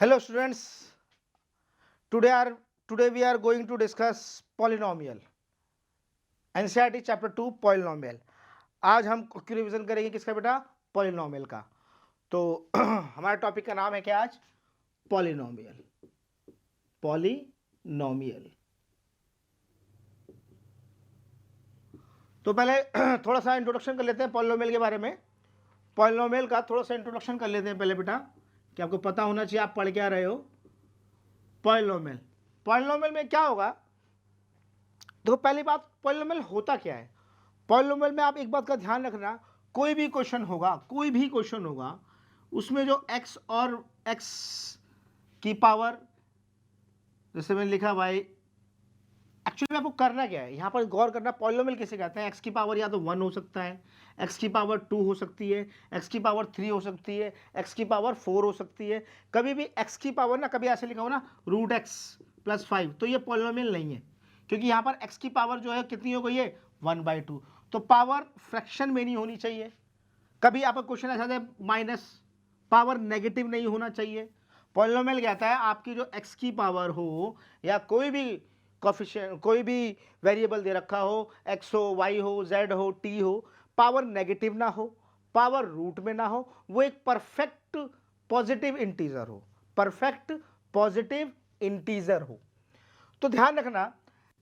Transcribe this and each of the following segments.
Hello students, today are today we are going to discuss polynomial NCERT chapter 2 polynomial। आज हम revision करेंगे किसका बेटा? पॉलिनोमियल का। तो हमारे टॉपिक का नाम है क्या आज? पॉलिनोमियल। पॉलिनोमियल। तो पहले थोड़ा सा इंट्रोडक्शन कर लेते हैं पॉलिनोमियल के बारे में। पॉलिनोमियल का थोड़ा सा इंट्रोडक्शन कर लेते हैं पहले बेटा, कि आपको पता होना चाहिए आप पढ़ क्या रहे हो। पॉलिनोमियल, पॉलिनोमियल में क्या होगा? देखो पहली बात, पॉलिनोमियल होता क्या है? पॉलिनोमियल में आप एक बात का ध्यान रखना, कोई भी क्वेश्चन होगा, उसमें जो x और x की पावर, जैसे मैंने लिखा भाई, एक्चुअली में आपको करना क्या है यहाँ पर गौर करना। पॉलिनोमियल किसे कहते हैं? x की पावर या तो 1 हो सकता है, x की पावर 2 हो सकती है, x की पावर 3 हो सकती है, x की पावर 4 हो सकती है। कभी भी x की पावर ना, कभी ऐसे लिखा हो ना √x+5, तो ये पॉलिनोमियल नहीं है, क्योंकि यहाँ पर x की पावर जो है कितनी हो गई है? 1/2। तो पावर फ्रैक्शन में नहीं होनी चाहिए। कभी आपका क्वेश्चन ऐसा है माइनस, पावर नेगेटिव नहीं होना चाहिए। पॉलिनोमियल कहता है आपकी जो x की पावर हो या कोई भी कोफिशिएंट, कोई भी वेरिएबल दे रखा हो, x हो, y हो, z हो, t हो, पावर नेगेटिव ना हो, पावर रूट में ना हो, वो एक परफेक्ट पॉजिटिव इंटीजर हो, परफेक्ट पॉजिटिव इंटीजर हो। तो ध्यान रखना,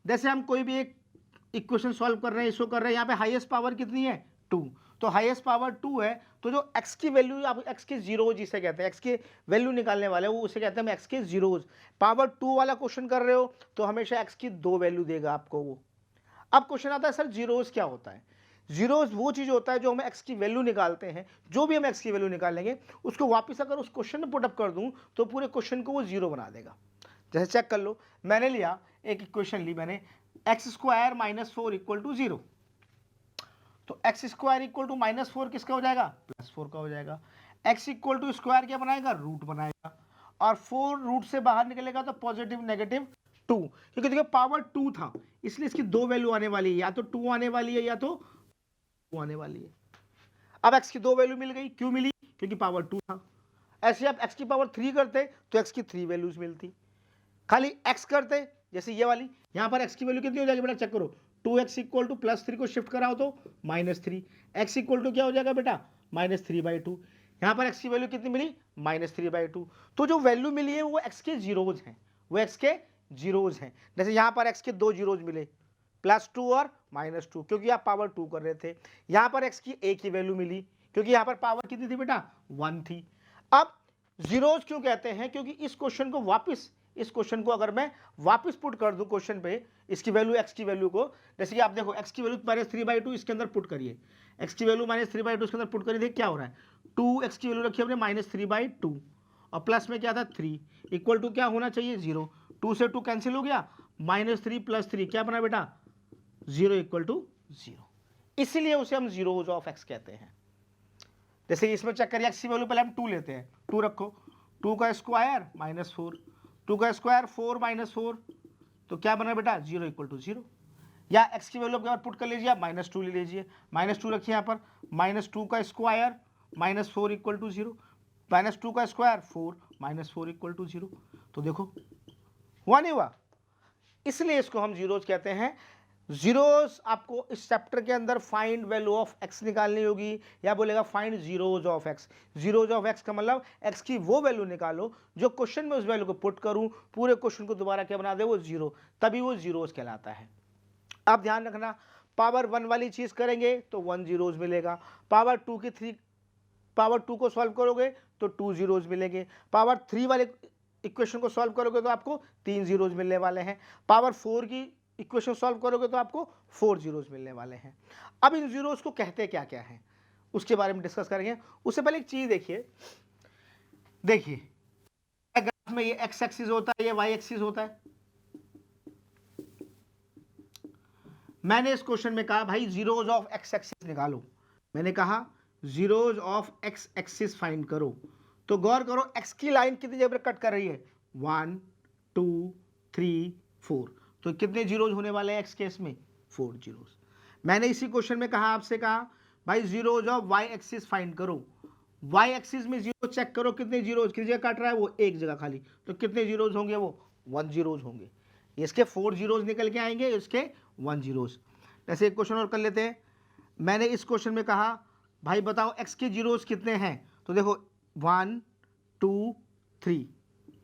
जैसे हम कोई भी एक इक्वेशन सॉल्व कर रहे हैं, इसको कर रहे हैं, यहाँ पे हाईएस्ट पावर कितनी है? 2। तो हाईएस्ट पावर 2 है, तो जो x की वैल्यू, आप x के जीरो जिसे कहते हैं, x के वैल्यू निकालने वाले वो उसे कहते हैं x के जीरोज। पावर 2 वाला क्वेश्चन कर रहे हो तो हमेशा x की 2 वैल्यू देगा आपको वो। अब क्वेश्चन आता है सर जीरोज क्या होता है? जीरोज वो चीज होता है जो हम x की वैल्यू निकालते हैं, जो भी हम x की वैल्यू निकालेंगे उसको वापस अगर उस क्वेश्चन में पुटअप कर दूं तो पूरे क्वेश्चन को वो जीरो बना देगा। जैसे चेक कर लो, मैंने लिया एक इक्वेशन ली मैंने, x² - 4 = 0। तो x² = -4 किसका हो जाएगा? +4 का हो जाएगा। x = स्क्वायर क्या बनाएगा? रूट बनाएगा। और 4 रूट से बाहर निकलेगा तो पॉजिटिव नेगेटिव 2, क्योंकि देखो पावर 2 था, इसलिए इसकी दो वैल्यू आने वाली है, या तो 2 आने वाली है या तो 2 आने वाली है। अब x की दो वैल्यू मिल गई, क्यों मिली? क्योंकि पावर 2 था। ऐसे आप x की पावर 3 करते तो x की 3 वैल्यूज मिलती। खाली x करते, जैसे ये वाली, यहां पर x की वैल्यू कितनी हो जाएगी बेटा? चेक करो, 2x = +3 को शिफ्ट कराओ तो -3, x = क्या हो जाएगा बेटा? -3/2। यहां पर x की वैल्यू कितनी मिली? -3/2। तो जो वैल्यू मिली है वो x के जीरोज हैं, वो x के जीरोज हैं। जैसे यहां पर x के दो जीरोज मिले, +2 और -2, क्योंकि आप पावर 2 कर रहे थे। यहां पर x की एक ही वैल्यू मिली, क्योंकि यहां पर पावर कितनी थी बेटा? 1 थी। अब जीरोज क्यों कहते हैं? क्योंकि इस क्वेश्चन को वापस, इस क्वेश्चन को अगर मैं वापस पुट कर दूं क्वेश्चन पे, इसकी वैल्यू x की वैल्यू को, जैसे कि आप देखो x की वैल्यू -3/2 इसके अंदर पुट करिए, x की वैल्यू -3/2 इसके अंदर पुट करिए, क्या हो रहा है? 2x की वैल्यू रखी हमने -3/2 और प्लस में क्या था 3, इक्वल टू क्या होना चाहिए? 0। 2 से 2 कैंसिल हो गया, -3 + 3 क्या बना बेटा? 0 = 0। इसलिए उसे हम जीरोज ऑफ x कहते हैं। जैसे इसमें चेक करिए, x की वैल्यू पहले हम 2 लेते हैं, 2 रखो, 2 का स्क्वायर -4, 2 का स्क्वायर 4 - 4, तो क्या बना बेटा? 0 = 0। या x की वैल्यू आप पुट कर लीजिए, आप -2 ले लीजिए, -2 रखिए यहाँ पर, -2 का स्क्वायर -4 = 0, -2 का स्क्वायर 4, -4 = 0। तो देखो हुआ नहीं हुआ? इसलिए इसको हम जीरोज कहते हैं। जीरोज आपको इस चैप्टर के अंदर फाइंड वैल्यू ऑफ x निकालनी होगी, या बोलेगा find zeros of x। Zeros of x का मतलब x की वो वैल्यू निकालो जो क्वेश्चन में उस वैल्यू को पुट करूं, पूरे क्वेश्चन को दोबारा क्या बना दे? वो जीरो, तभी वो जीरोज कहलाता है। अब ध्यान रखना, पावर 1 वाली चीज करेंगे तो 1 जीरोज मिलेगा, पावर 2 की 3, पावर 2 को सॉल्व करोगे तो 2 जीरोज मिलेंगे, पावर 3 वाले इक्वेशन को सॉल्व करोगे तो आपको 3 जीरोज मिलने वाले हैं, पावर 4 की इक्वेशन सॉल्व करोगे तो आपको 4 जीरोज मिलने वाले हैं। अब इन जीरोज को कहते क्या क्या है उसके बारे में डिस्कस करेंगे। उससे पहले एक चीज देखिए, देखिए ग्राफ में ये x एक्सिस होता है, ये y एक्सिस होता है। मैंने इस क्वेश्चन में कहा भाई जीरोज ऑफ x एक्सिस निकालो, मैंने कहा zeros of x axis find करो। तो गौर करो, x की लाइन कितनी जगह पर कट कर रही है? 1 2 3 4, तो कितने जीरोज होने वाले हैं x केस में? 4 जीरोज। मैंने इसी क्वेश्चन में कहा, आपसे कहा भाई zeros of y axis find करो, वाई एक्सिस में जीरो चेक करो कितने जीरो किस जगह काट रहा है, वो एक जगह खाली, तो कितने जीरोज होंगे, वो 1 जीरोज होंगे। इसके 4 जीरोज निकल के आएंगे, इसके 1 जीरोज। जैसे एक क्वेश्चन और कर लेते हैं। मैंने इस क्वेश्चन में कहा भाई बताओ एक्स के जीरोज कितने हैं, तो देखो 1 2 3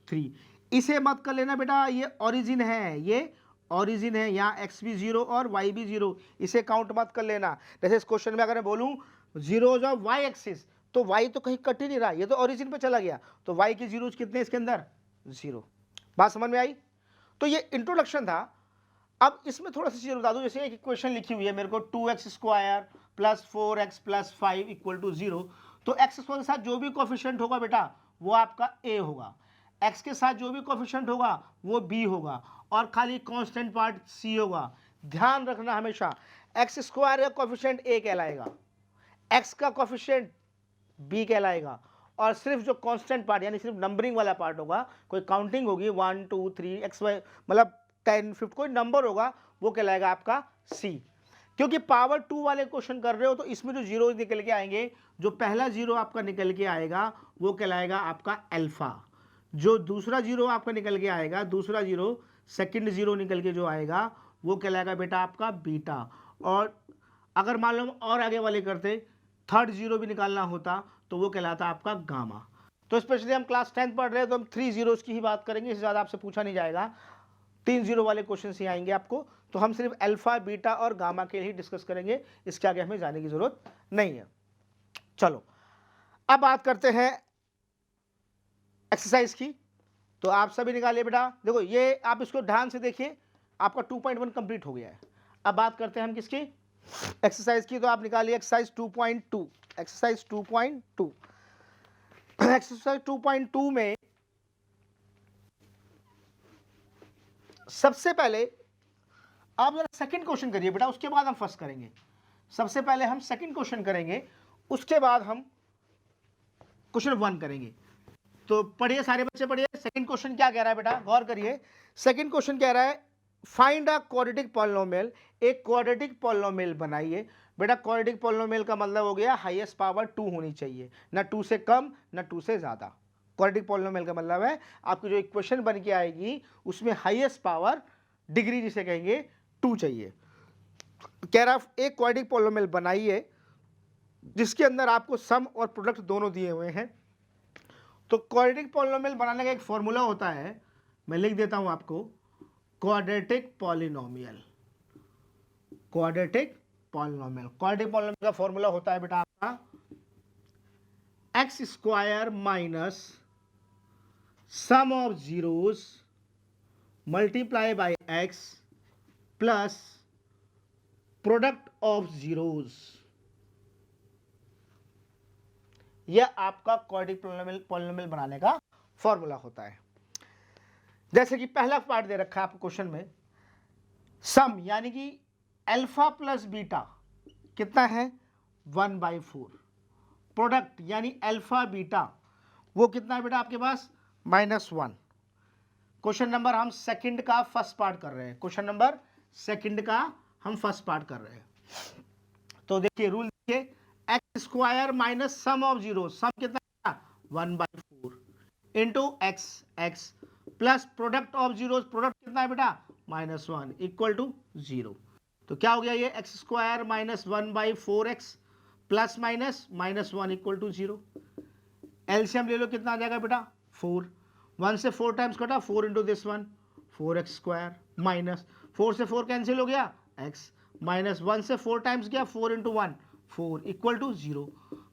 3। इसे मत कर लेना बेटा, ये ओरिजिन है, ये ओरिजिन है, यहाँ एक्स भी जीरो और वाई भी जीरो, इसे काउंट मत कर लेना। जैसे इस क्वेश्चन में अगर मैं बोलूँ जीरोज ऑफ वाई एक्सिस, तो वाई तो कहीं कट ही नहीं रहा, ये तो ओरिजिन पे चला गया, तो वाई के जीरोज कितने इसके अंदर, 0। बात समझ में आई? तो ये इंट्रोडक्शन था। अब इसमें थोड़ा सा चीज़ बता दूं, जैसे एक इक्वेशन लिखी हुई है मेरे को 2x square plus 4x plus 5 equal to 0, तो x स्क्वायर के साथ जो भी कोफिशिएंट होगा बेटा वो आपका a होगा, x के साथ जो भी कोफिशिएंट होगा वो b होगा, और खाली कांस्टेंट पार्ट c होगा। ध्यान रखना हमेशा x स्क्वायर का कोफिशिएंट a कहलाएगा, x का कोफिशिएंट b कहलाएगा, और सिर्फ जो कांस्टेंट पार्ट यानी सिर्फ नंबरिंग वाला पार्ट होगा, कोई काउंटिंग होगी 1 2 3 x y मतलब 10 50 कोई नंबर होगा, वो कहलाएगा आपका c। क्योंकि पावर 2 वाले क्वेश्चन कर रहे हो तो इसमें जो जीरो निकल के आएंगे, जो पहला जीरो आपका निकल के आएगा वो कहलाएगा आपका अल्फा, जो दूसरा जीरो आपका निकल के आएगा, दूसरा जीरो सेकंड जीरो निकल के जो आएगा वो कहलाएगा बेटा आपका बीटा, और अगर मान लो और आगे वाले करते थर्ड जीरो भी निकालना होता तो वो कहलाता आपका गामा। तो स्पेशली हम क्लास 10 पढ़ रहे हैं तो हम 3 जीरोस की ही बात करेंगे, इससे ज़्यादा आपसे पूछा नहीं जाएगा, 3 जीरो वाले क्वेश्चन ही आएंगे आपको, तो हम सिर्फ अल्फा बीटा और गामा के लिए डिस्कस करेंगे, इसके आगे हमें जाने की जरूरत नहीं है। चलो अब बात करते हैं एक्सरसाइज की। तो आप सभी निकालिए बेटा, देखो ये आप इसको ध्यान से देखिए, आपका 2.1 कंप्लीट हो गया है। अब बात करते हैं हम किसकी, एक्सरसाइज की। तो आप निकालिए एक्सरसाइज 2.2, एक्सरसाइज 2.2। एक्सरसाइज 2.2 में सबसे पहले आप जरा सेकंड क्वेश्चन करिए बेटा, उसके बाद हम फर्स्ट करेंगे। सबसे पहले हम सेकंड क्वेश्चन करेंगे, उसके बाद हम क्वेश्चन 1 करेंगे। तो पढ़िए सारे बच्चे पढ़िए, सेकंड क्वेश्चन क्या कह रहा है बेटा, गौर करिए। सेकंड क्वेश्चन कह रहा है फाइंड अ क्वाड्रेटिक पॉलिनोमियल, एक क्वाड्रेटिक पॉलिनोमियल बनाइए। बेटा क्वाड्रेटिक पॉलिनोमियल का मतलब हो गया हाईएस्ट पावर 2 होनी चाहिए, ना 2 से कम ना 2 से ज्यादा। क्वाड्रेटिक पॉलिनोमियल का मतलब है आपकी जो इक्वेशन बन के आएगी उसमें हाईएस्ट पावर डिग्री जिसे कहेंगे 2 चाहिए। कह रहा एक क्वाड्रेटिक पॉलिनोमियल बनाइए जिसके अंदर आपको सम और प्रोडक्ट दोनों दिए हुए हैं। तो क्वाड्रेटिक पॉलिनोमियल बनाने का एक फॉर्मूला होता है, मैं लिख देता हूं आपको, quadratic polynomial. Quadratic polynomial, quadratic polynomial का फॉर्मूला होता है बेटा आपका x square minus sum of zeros multiply by x plus product of zeros. यह आपका क्वाड्रेटिक पॉलिनोमियल बनाने का फॉर्मूला होता है। जैसे कि पहला पार्ट दे रखा है आपको क्वेश्चन में, सम यानी कि अल्फा प्लस बीटा कितना है 1/4, प्रोडक्ट यानी अल्फा बीटा वो कितना है बेटा आपके पास -1। क्वेश्चन नंबर हम सेकंड का फर्स्ट पार्ट कर रहे हैं, क्वेश्चन नंबर सेकंड का हम फर्स्ट पार्ट कर रहे हैं। तो देखिए रूल देखिए, x square minus sum of zero, sum कितना 1/4 into x plus product of zero, product कितना है बेटा -1 इक्वल टू 0। तो क्या हो गया ये X square minus 1/4x plus minus -1 equal to 0। LCM ले लो, कितना आ जाएगा बेटा 4, 1 से 4 टाइम्स कटा 4 into this one 4x square minus 4 से 4 कैंसिल हो गया x माइनस 1 से 4 टाइम्स गया 4 into 1 4 equal to 0।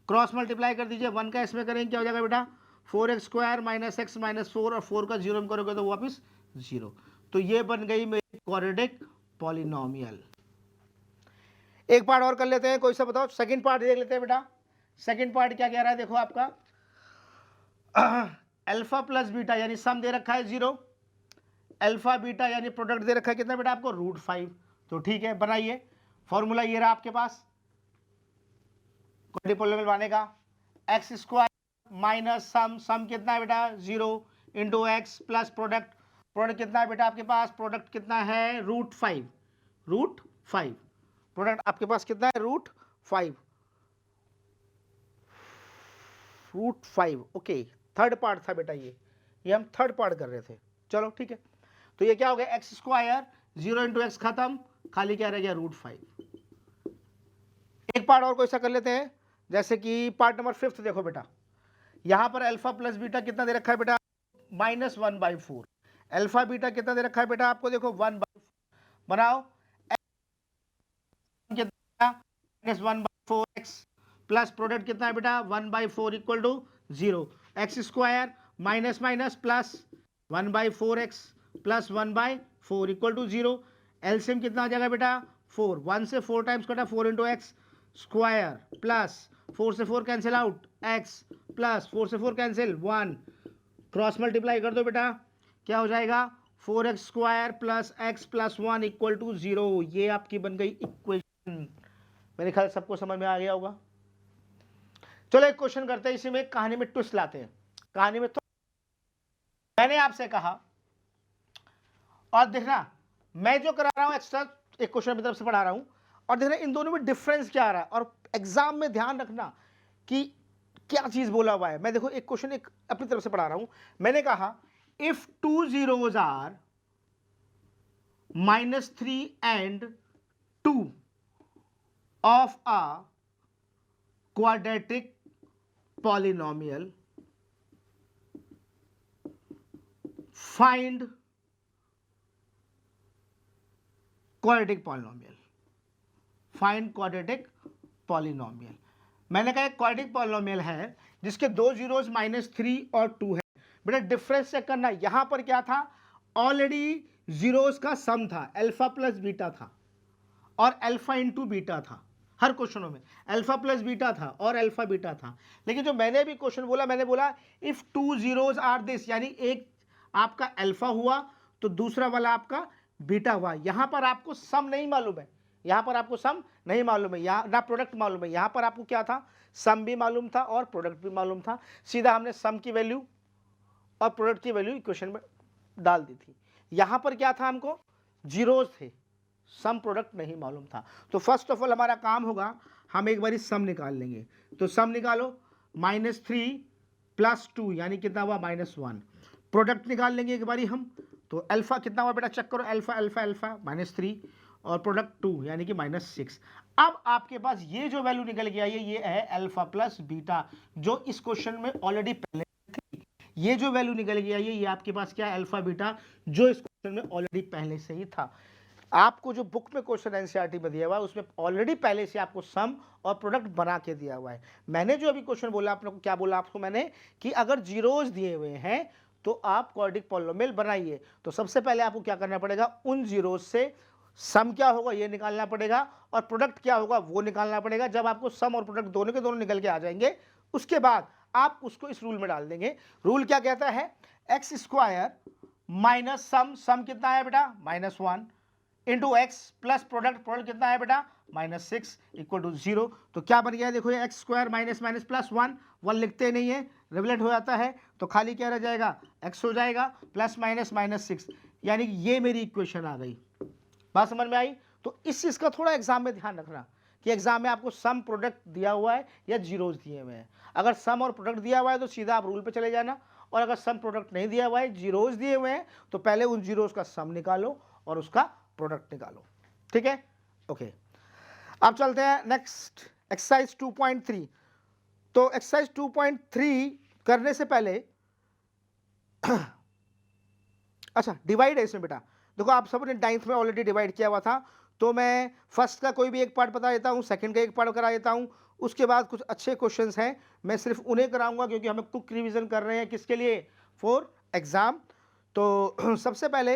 Cross multiply कर दीजिए, 1 का इसमें करेंगे क्या हो जाएगा बेटा 4x square minus x minus 4 और 4 का 0 में करोगे तो वापस 0। तो ये बन गई मेरी क्वाड्रेटिक पॉलिनोमियल। एक पार्ट और कर लेते हैं, कोई सा बताओ, सेकंड पार्ट देख लेते हैं बेटा। सेकंड पार्ट क्या कह रहा है, देखो आपका अल्फा प्लस बीटा यानी सम दे रखा है 0, अल्फा बीटा यानी प्रोडक्ट दे रखा है कितना बेटा आपको √5। तो ठीक है बनाइए, फॉर्मूला ये रहा आपके पास क्वाड्रेटिक पॉलिनोमियल बनाने का, एक्स स्क्वायर माइनस सम कितना है बेटा 0 इंटू एक्स प्लस प्रोडक्ट कितना है बेटा आपके पास, प्रोडक्ट कितना है √5 प्रोडक्ट आपके पास कितना है √5। √5। ओके, थर्ड पार्ट था बेटा, ये हम थर्ड पार्ट कर रहे थे। चलो ठीक है, तो ये क्या हो गया, x², 0 इंटू एक्स खत्म, खाली क्या रह गया, √5। एक पार्ट और कोई सा कर लेते हैं, जैसे कि पार्ट नंबर 5 देखो बेटा, यहां पर अल्फा प्लस बीटा कितना दे रखा है बेटा, -1/4। अल्फा बीटा कितना दे रखा है बेटा आपको, देखो 1/4 बनाओ, कितना -1/4x प्लस प्रोडक्ट कितना है बेटा 1/4 equal to 0, x² minus minus plus 1/4x plus 1/4 equal to 0। LCM कितना आ जाएगा बेटा 4, 1 से 4 टाइम्स कटा 4 इंटू एक्स स्क्वायर प्लस 4 से 4 कैंसिल आउट x प्लस 4 से 4 कैंसिल 1, क्रॉस मल्टीप्लाई कर दो बेटा, क्या हो जाएगा 4x² plus x plus 1 equal to 0। ये आपकी बन गई इक्वेशन। मेरे ख्याल सबको समझ में आ गया होगा। चलो एक क्वेश्चन करते हैं, इसी में कहानी में ट्विस्ट लाते हैं। कहानी में तो मैंने आपसे कहा, और देखना मैं जो करा रहा हूं एक्स्ट्रा एक क्वेश्चन अपनी तरफ से पढ़ा रहा हूं, और देखना इन दोनों में डिफरेंस क्या आ रहा है, और एग्जाम में ध्यान रखना कि क्या चीज बोला हुआ है। मैं देखो एक क्वेश्चन एक अपनी तरफ से पढ़ा रहा हूं, मैंने कहा if 2 zeros are -3 and 2 of a quadratic polynomial, find quadratic polynomial, find quadratic polynomial। मैंने कहा एक क्वाड्रेटिक पॉलिनोमियल है जिसके दो जीरोस -3 और 2 है। बेटा डिफरेंस चेक करना, यहां पर क्या था, ऑलरेडी जीरोस का सम था, अल्फा प्लस बीटा था और अल्फा इंटू बीटा था। हर क्वेश्चनों में अल्फा प्लस बीटा था और अल्फा बीटा था। लेकिन जो मैंने भी क्वेश्चन बोला, मैंने बोला इफ 2 zeros आर दिस, यानी एक आपका अल्फा हुआ तो दूसरा वाला आपका बीटा हुआ। यहां पर आपको सम नहीं मालूम है, यहां पर आपको सम नहीं मालूम है, यहां ना प्रोडक्ट मालूम है। यहां पर आपको क्या था, सम भी मालूम था और प्रोडक्ट भी मालूम था। सीधा हमने सम की वैल्यू और प्रोडक्ट की वैल्यू इक्वेशन में डाल दी थी। यहां पर क्या था, हमको जीरोस थे, सम प्रोडक्ट नहीं मालूम था। तो फर्स्ट ऑफ ऑल हमारा काम होगा, हम एक बारी सम निकाल लेंगे। तो सम निकालो, -3 + 2 यानी कितना हुआ -1। प्रोडक्ट निकाल लेंगे एक बारी हम, तो अल्फा कितना हुआ बेटा, चेक करो, अल्फा अल्फा अल्फा -3 और प्रोडक्ट 2 यानी कि -6। अब आपके पास ये जो वैल्यू निकल के आई है, ये है अल्फा प्लस बीटा, जो इस क्वेश्चन में ऑलरेडी पहले थी। ये जो वैल्यू निकल के आई है, ये आपके पास क्या है, अल्फा बीटा, जो इस क्वेश्चन में ऑलरेडी पहले से ही था। आपको जो बुक में क्वेश्चन एनसीईआरटी में दिया हुआ है, उसमें ऑलरेडी पहले से आपको सम और प्रोडक्ट बना के दिया हुआ है। मैंने जो अभी क्वेश्चन बोला, आप लोग को क्या बोला आपको मैंने, कि अगर जीरोस दिए हुए हैं तो आप क्वाड्रेटिक पॉलिनोमियल बनाइए। तो सबसे पहले आपको क्या करना पड़ेगा, उन जीरोस से सम क्या होगा ये निकालना पड़ेगा और प्रोडक्ट क्या होगा वो निकालना पड़ेगा। जब आपको सम और प्रोडक्ट दोनों के दोनों निकल के आ जाएंगे, उसके बाद आप उसको इस रूल में डाल देंगे। रूल क्या कहता है, x² माइनस सम कितना है बेटा -1 इंटू एक्स प्लस प्रोडक्ट कितना है बेटा -6 इक्वल टू 0। तो क्या बन गया, देखो ये x² माइनस माइनस प्लस 1 लिखते नहीं है, रिवलेट हो जाता है, तो खाली क्या रह जाएगा, x हो जाएगा प्लस माइनस -6, यानी कि ये मेरी इक्वेशन आ गई। बात समझ में आई। तो इस चीज का थोड़ा एग्जाम में ध्यान रखना कि एग्जाम में आपको सम प्रोडक्ट दिया हुआ है या जीरोस दिए हुए हैं। अगर सम और प्रोडक्ट दिया हुआ है तो सीधा आप रूल पे चले जाना, और अगर सम प्रोडक्ट नहीं दिया हुआ है, जीरोस दिए हुए हैं, तो पहले उन जीरोस का सम निकालो और उसका प्रोडक्ट निकालो। ठीक है, ओके। अब चलते हैं नेक्स्ट एक्सरसाइज 2.3। तो एक्सरसाइज 2.3 करने से पहले अच्छा डिवाइड है इसमें बेटा, देखो आप सबने 9th में ऑलरेडी डिवाइड किया हुआ था, तो मैं फर्स्ट का कोई भी एक पार्ट बता देता हूँ, सेकंड का एक पार्ट करा देता हूँ, उसके बाद कुछ अच्छे क्वेश्चंस हैं मैं सिर्फ उन्हें कराऊंगा, क्योंकि हम क्विक रिवीजन कर रहे हैं, किसके लिए, फॉर एग्जाम। तो सबसे पहले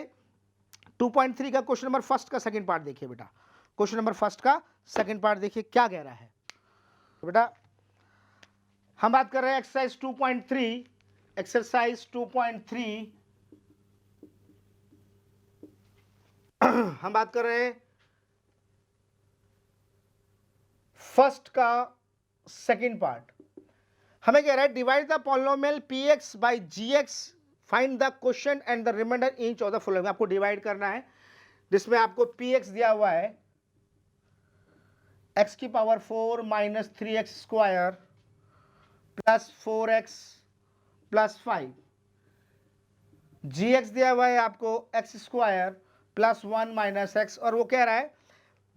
2.3 का क्वेश्चन नंबर फर्स्ट का सेकंड पार्ट देखिए बेटा, क्वेश्चन नंबर फर्स्ट का सेकंड पार्ट देखिए क्या कह रहा है। तो बेटा हम बात कर रहे हैं एक्सरसाइज 2.3, एक्सरसाइज 2.3 हम बात कर रहे हैं फर्स्ट का सेकंड पार्ट। हमें कह रहा है divide the polynomial px by gx, find the quotient and the remainder each of the following. आपको डिवाइड करना है, जिसमें आपको px दिया हुआ है x⁴ - 3x² plus 4x plus 5, gx दिया हुआ है आपको x square plus 1 minus X, और वो कह रहा है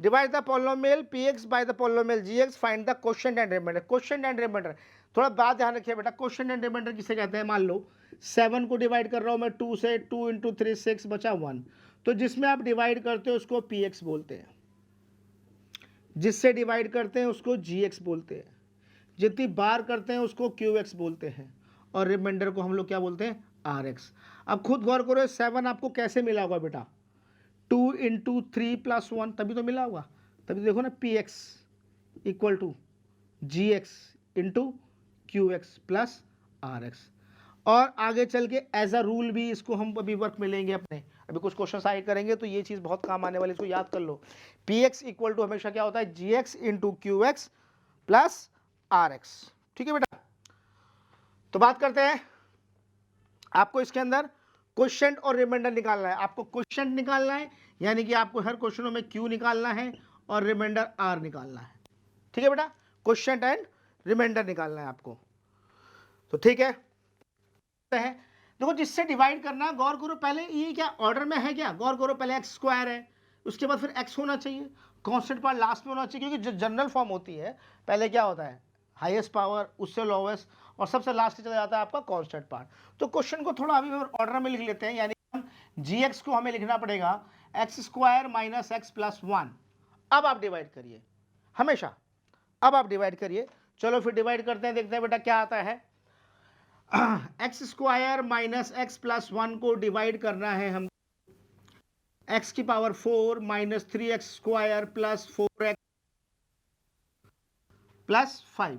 divide the polynomial px by the polynomial gx, find the quotient and remainder. Quotient and remainder थोड़ा बात ध्यान रखिए बेटा, क्वोशिएंट एंड रिमाइंडर किसे कहते हैं? मान लो 7 को डिवाइड कर रहा हूं मैं 2 से, 2 इंटू 3 6 बचा 1, तो जिसमें आप डिवाइड करते हो उसको px बोलते हैं, जिससे डिवाइड करते हैं उसको gx बोलते हैं, जितनी बार करते हैं उसको qx बोलते हैं, और रिमाइंडर को हम लोग क्या बोलते हैं? rx। अब खुद गौर करो 7 आपको कैसे मिला होगा बेटा? 2 इंटू 3 प्लस 1, तभी तो मिला होगा। तभी तो देखो ना, px equal to gx into qx plus rx। और आगे चल के एज अ रूल भी इसको हम अभी वर्क मिलेंगे अपने, अभी कुछ क्वेश्चन आए करेंगे तो ये चीज़ बहुत काम आने वाली, इसको याद कर लो। px इक्वल टू हमेशा क्या होता है? gx into qx plus rx। ठीक है बेटा, तो बात करते हैं, आपको इसके अंदर क्वेश्चन और रिमाइंडर निकालना है। आपको क्वेश्चन निकालना है, यानी कि आपको हर क्वेश्चनों में क्यू निकालना है और रिमाइंडर आर निकालना है। ठीक है बेटा, क्वेश्चन एंड रिमाइंडर निकालना है आपको, तो ठीक है। देखो जिससे डिवाइड करना, गौर करो पहले ये क्या ऑर्डर में है, क्या गौर करो, पहले एक्स स्क्वायर है, उसके बाद फिर एक्स होना चाहिए, कांस्टेंट पार्ट लास्ट में होना चाहिए, क्योंकि जो जनरल फॉर्म होती है पहले क्या होता है? हाईएस्ट पावर, उससे लोवेस्ट, और सबसे लास्ट चला जाता है आपका कांस्टेंट पार्ट। तो क्वेश्चन को थोड़ा अभी ऑर्डर में लिख लेते हैं, यानी हम जी एक्स को हमें लिखना पड़ेगा x square minus x plus 1। अब आप डिवाइड करिए हमेशा, अब आप डिवाइड करिए। चलो फिर डिवाइड करते हैं, देखते हैं बेटा क्या आता है। X square minus x plus 1 को डिवाइड करना है हम, एक्स की power 4 minus 3x square plus 4x plus 5।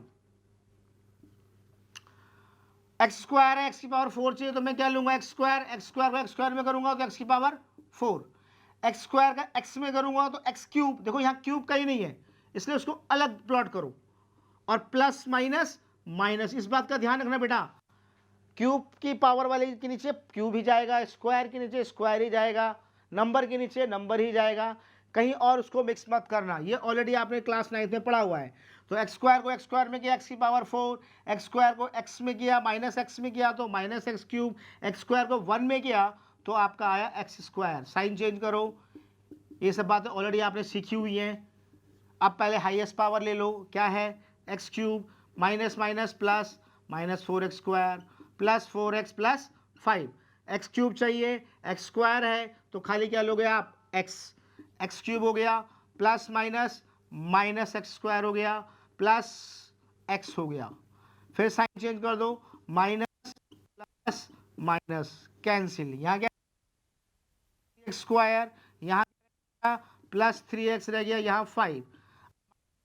X square है, एक्स की पावर 4 चाहिए, तो मैं क्या लूंगा? एक्स स्क्वायर को एक्स स्क्वायर में करूंगा तो एक्स की पावर 4, एक्स स्क्वायर का एक्स में करूंगा तो एक्स क्यूब, देखो यहाँ क्यूब कहीं नहीं है इसलिए उसको अलग प्लॉट करो, और प्लस माइनस माइनस, इस बात का ध्यान रखना बेटा, क्यूब की पावर वाले के नीचे क्यूब ही जाएगा, स्क्वायर के नीचे स्क्वायर ही जाएगा, नंबर के नीचे नंबर ही जाएगा, कहीं और उसको मिक्स मत करना। ये ऑलरेडी आपने क्लास 9 में पढ़ा हुआ है। तो एक्स स्क्वायर को एक्स स्क्वायर में किया एक्स की पावर 4, एक्स स्क्वायर को एक्स में किया माइनस एक्स में किया तो minus x cube, x square को 1 में किया तो आपका आया एक्स स्क्वायर। साइन चेंज करो, ये सब बातें ऑलरेडी आपने सीखी हुई हैं। अब पहले हाईएस्ट पावर ले लो, क्या है? X cube minus minus plus, minus 4x square plus 4x plus 5। X cube चाहिए, एक्स स्क्वायर है तो खाली क्या लोगे आप? एक्स, एक्स क्यूब हो गया, plus minus minus x square हो गया, प्लस एक्स हो गया, फिर साइन चेंज कर दो, माइनस प्लस माइनस कैंसिल, यहाँ क्या एक्स स्क्वायर, यहाँ प्लस 3x रह गया, यहाँ 5,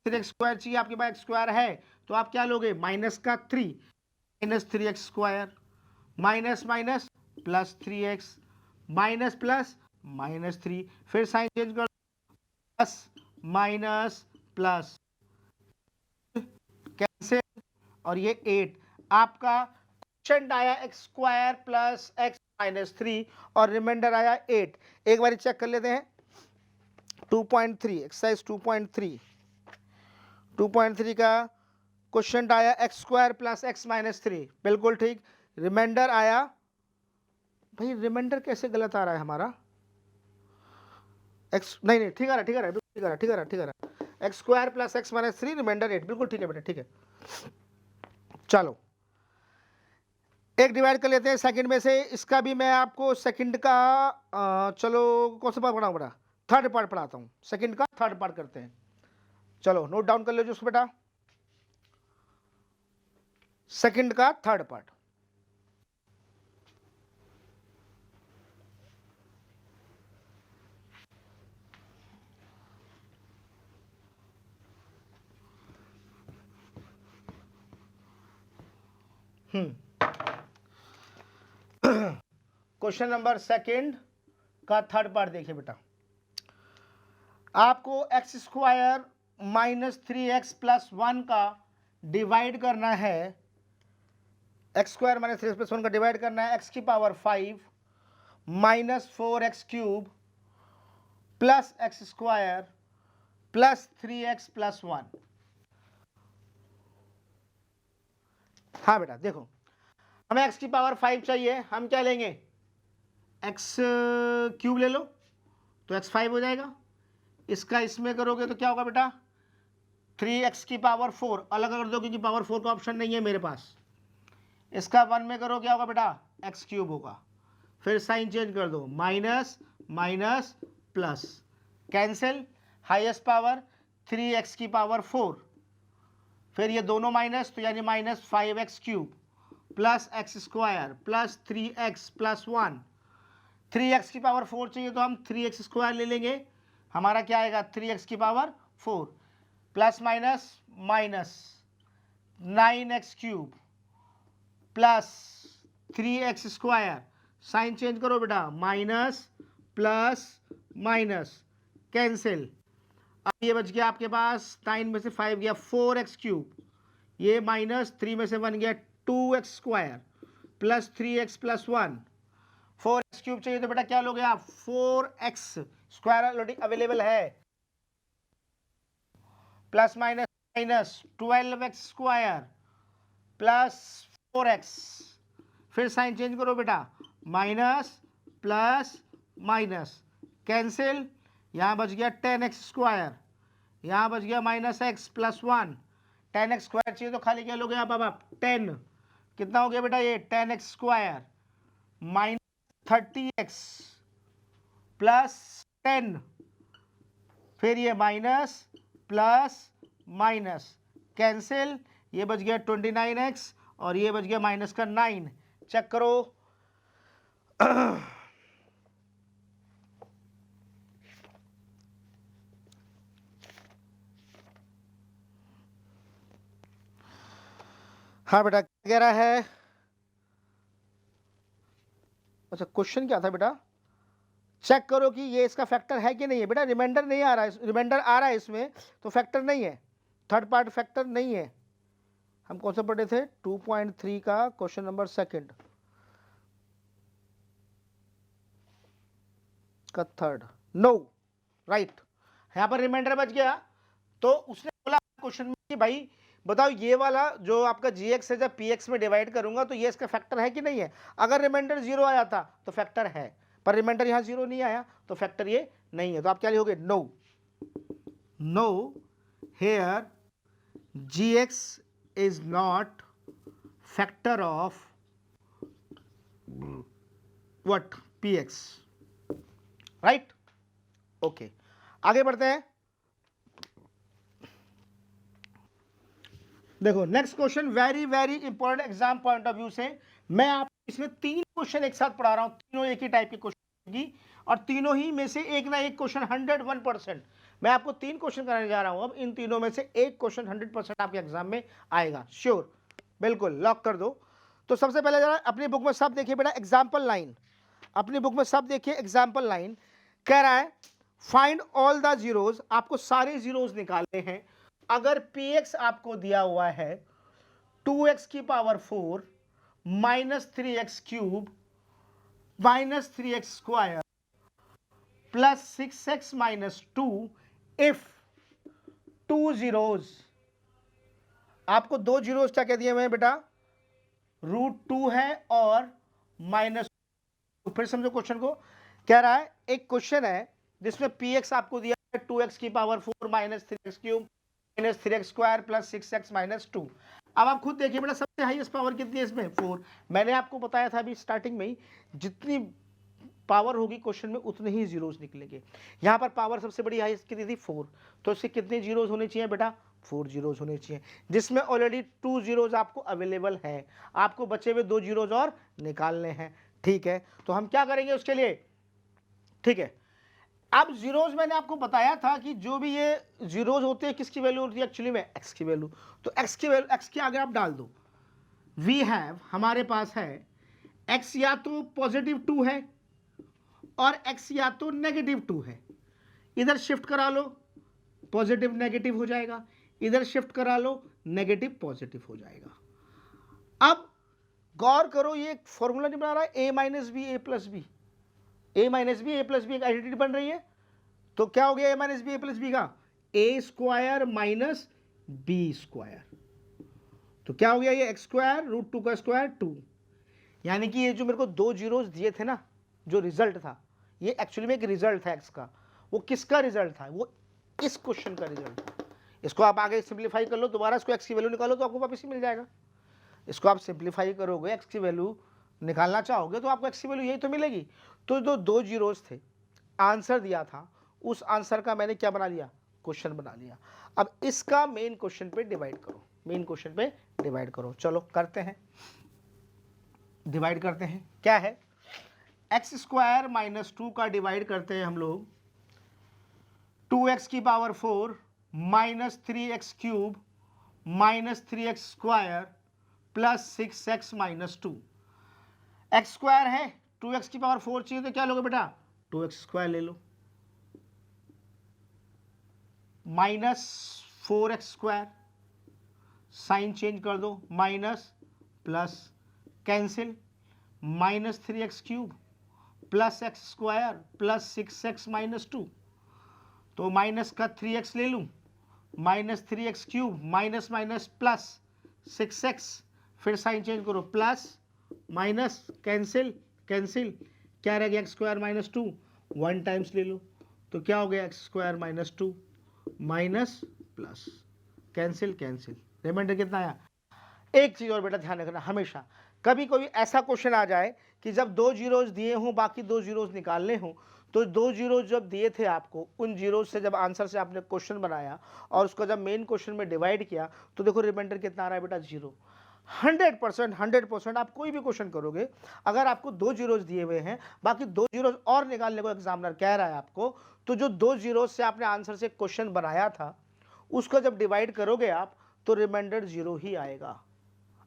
फिर एक्स स्क्वायर चाहिए, आपके पास एक्स स्क्वायर है तो आप क्या लोगे? माइनस का 3, minus 3x square, minus minus plus 3x, minus plus minus 3, फिर साइन चेंज कर प्लस माइनस प्लस कैंसिल, और ये 8। आपका क्वेश्चन आया x square plus X minus 3 और रिमाइंडर आया 8। एक बार चेक कर लेते हैं 2.3, एक्सरसाइज 2.3 का क्वेश्चन आया x square plus X minus 3, बिल्कुल ठीक। रिमाइंडर आया, भाई रिमाइंडर कैसे गलत आ रहा है हमारा? एक्स नहीं नहीं ठीक आ रहा, ठीक आ रहा, ठीक आ रहा, ठीक आ रहा, ठीक आ रहा, X square plus X minus 3 remainder 8, बिल्कुल ठीक है बेटा, ठीक है। चलो एक डिवाइड कर लेते हैं सेकंड में से, इसका भी मैं आपको सेकंड का चलो कौन सा पार्ट पढ़ाऊँ बेटा? थर्ड पार्ट पढ़ाता हूँ, सेकंड का थर्ड पार्ट करते हैं। चलो नोट डाउन कर लो उसको बेटा, सेकंड का third part. Question number second का थर्ड पार्ट देखिए बेटा, आपको x square minus 3x plus 1 का डिवाइड करना है, x square minus 3x plus 1 का डिवाइड करना है एक्स की power 5 minus 4x cube plus x square plus 3x plus 1। हाँ बेटा देखो, हमें x की पावर 5 चाहिए, हम क्या लेंगे, x क्यूब ले लो तो x 5 हो जाएगा। इसका इसमें करोगे तो क्या होगा बेटा, 3x की पावर 4 अलग कर दो क्योंकि पावर 4 का ऑप्शन नहीं है मेरे पास। इसका 1 में करो क्या होगा बेटा, x क्यूब होगा। फिर साइन चेंज कर दो, minus minus plus, cancel, highest power 3x की पावर 4, फिर ये दोनों माइनस तो यानी minus 5x cube plus x square plus 3x plus 1। 3x की पावर 4 चाहिए तो हम 3x स्क्वायर ले लेंगे, हमारा क्या आएगा 3x की power 4 plus minus minus 9x cube plus 3x square, sign change करो बेटा, माइनस प्लस माइनस, कैंसिल। अब ये बच गया आपके पास 9 में से 5 गया 4x क्यूब, ये माइनस 3 में से 1 गया 2x square plus 3x plus 1। 4x cube चाहिए तो बेटा क्या लोगे आप, 4x स्क्वायर ऑलरेडी अवेलेबल है, plus minus minus 12x square plus 4x, फिर साइन चेंज करो बेटा, माइनस प्लस माइनस, कैंसिल, यहां बच गया 10x स्क्वायर, यहां बच गया minus x plus 1। 10x square चाहिए तो खाली क्या लोगे आप 10, कितना हो गया बेटा ये 10x square minus 30x plus 10, फिर ये माइनस प्लस माइनस, कैंसिल, ये बच गया 29x और ये बच गया माइनस का 9। चेक करो, हाँ बेटा क्या कह रहा है, अच्छा क्वेश्चन क्या था बेटा, चेक करो कि ये इसका फैक्टर है कि नहीं है। बेटा रिमाइंडर नहीं आ रहा है, रिमाइंडर आ रहा है इसमें तो फैक्टर नहीं है, थर्ड पार्ट फैक्टर नहीं है। हम कौन सा पढ़े थे, 2.3 का क्वेश्चन नंबर सेकंड का थर्ड, नो राइट, यहाँ पर रिमाइंडर बच गया तो उसने बोला क्वेश्चन में कि भाई बताओ ये वाला जो आपका gx है जब px में डिवाइड करूंगा तो ये इसका फैक्टर है कि नहीं है। अगर रिमाइंडर 0 आया था तो फैक्टर है, पर रिमाइंडर यहाँ 0 नहीं आया तो फैक्टर ये नहीं है। तो आप क्या लिखोगे, no, no here gx is not factor of what, px, right. Okay आगे बढ़ते हैं, देखो next question very very important exam point of view से। मैं आप इसमें 3 क्वेश्चन एक साथ पढ़ा रहा हूं, तीनों एक ही टाइप के क्वेश्चन की, और तीनों ही में से एक ना एक क्वेश्चन 101%, मैं आपको 3 क्वेश्चन कराने जा रहा हूं। अब इन तीनों में से एक क्वेश्चन 100% आपके एग्जाम में आएगा, श्योर, बिल्कुल लॉक कर दो। तो सबसे पहले जरा अपनी बुक में सब देखिए बेटा, एग्जाम्पल लाइन, अपनी बुक में सब देखिए, एग्जाम्पल लाइन कह रहा है फाइंड ऑल द जीरोज, आपको सारे जीरोज निकालने हैं। अगर px आपको दिया हुआ है 2x की power 4 minus 3x cube minus 3x square plus 6x minus 2, if 2 zeros, आपको 2 जीरोज क्या कह दिए हुए हैं बेटा, √2 है और माइनस, फिर समझो क्वेश्चन को, कह रहा है एक क्वेश्चन है जिसमें px आपको दिया है 2x की power 4 minus 3x cube minus 3x square plus 6x minus 2। अब आप खुद देखिए बेटा सबसे हाईएस्ट पावर कितनी है इसमें, 4। मैंने आपको बताया था अभी स्टार्टिंग में ही, जितनी पावर होगी क्वेश्चन में उतने ही जीरोज निकलेंगे। यहाँ पर पावर सबसे बड़ी हाईएस्ट कितनी थी, 4, तो इससे कितने जीरोज होने चाहिए बेटा, 4 जीरोज होने चाहिए, जिसमें ऑलरेडी 2 जीरोज आपको अवेलेबल है, आपको बचे हुए 2 जीरोज और निकालने हैं। ठीक है, तो हम क्या करेंगे उसके लिए, ठीक है। अब जीरोज मैंने आपको बताया था कि जो भी ये जीरोज होते हैं किसकी वैल्यू होती है एक्चुअली में, एक्स की वैल्यू। तो एक्स की वैल्यू, एक्स के आगे आप डाल दो, वी हैव, हमारे पास है एक्स या तो पॉजिटिव 2 है और एक्स या तो नेगेटिव 2 है। इधर शिफ्ट करा लो, पॉजिटिव नेगेटिव हो जाएगा, इधर शिफ्ट करा लो, नेगेटिव पॉजिटिव हो जाएगा। अब गौर करो, ये एक फॉर्मूला नहीं बना रहा है, ए माइनस बी ए प्लस बी, ए माइनस बी ए प्लस बी एक आइडेंटिटी बन रही है। तो क्या हो गया ए माइनस बी ए प्लस बी का, ए स्क्वायर माइनस बी स्क्वायर। तो क्या हो गया ये एक्स स्क्वायर रूट 2 का स्क्वायर 2, यानी कि ये जो मेरे को दो जीरोस दिए थे ना, जो रिजल्ट था, ये एक्चुअली में एक रिजल्ट था एक्स का। वो किसका रिजल्ट था? वो इस क्वेश्चन का रिजल्ट था। इसको आप आगे सिंप्लीफाई कर लो, दोबारा इसको एक्स की वैल्यू निकालो तो आपको वापस ही मिल जाएगा। इसको आप सिंप्लीफाई करोगे, एक्स की वैल्यू निकालना चाहोगे तो आपको एक्स की वैल्यू यही तो मिलेगी। तो जो दो जीरोस थे, आंसर दिया था, उस आंसर का मैंने क्या बना लिया? क्वेश्चन बना लिया। अब इसका मेन क्वेश्चन पे डिवाइड करो, मेन क्वेश्चन पे डिवाइड करो। चलो करते हैं, डिवाइड करते हैं। क्या है? एक्स स्क्वायर माइनस 2 का डिवाइड करते हैं हम लोग 2x की power 4 minus 3x cube minus 3x square plus 6x minus 2। X square है, 2x की पावर 4 चाहिए तो क्या लोगे बेटा? 2x स्क्वायर ले लो, minus 4x square, sign change कर दो, minus plus cancel, minus 3x cube plus x square plus 6x minus 2। तो माइनस का 3x ले लूँ, minus 3x cube minus minus plus 6x, फिर साइन चेंज करो, प्लस माइनस कैंसिल कैंसिल, क्या रह गया? एक्स स्क्वायर माइनस 2, 1 टाइम्स ले लो तो क्या हो गया? X square minus 2 minus plus cancel cancel, remainder कितना आया? एक चीज और बेटा ध्यान रखना, हमेशा कभी कोई ऐसा क्वेश्चन आ जाए कि जब दो जीरोस दिए हों, बाकी दो जीरोस निकालने हों, तो दो जीरोस जब दिए थे आपको, उन जीरोस से जब आंसर से आपने क्वेश्चन बनाया और उसको जब मेन क्वेश्चन में डिवाइड किया तो देखो रिमाइंडर कितना आ रहा है बेटा? 0। 100% आप कोई भी क्वेश्चन करोगे, अगर आपको दो जीरोस दिए हुए हैं, बाकी दो जीरोस और निकालने को एग्जामिनर कह रहा है आपको, तो जो दो जीरोस से आपने आंसर से क्वेश्चन बनाया था उसको जब डिवाइड करोगे आप तो रिमाइंडर 0 ही आएगा।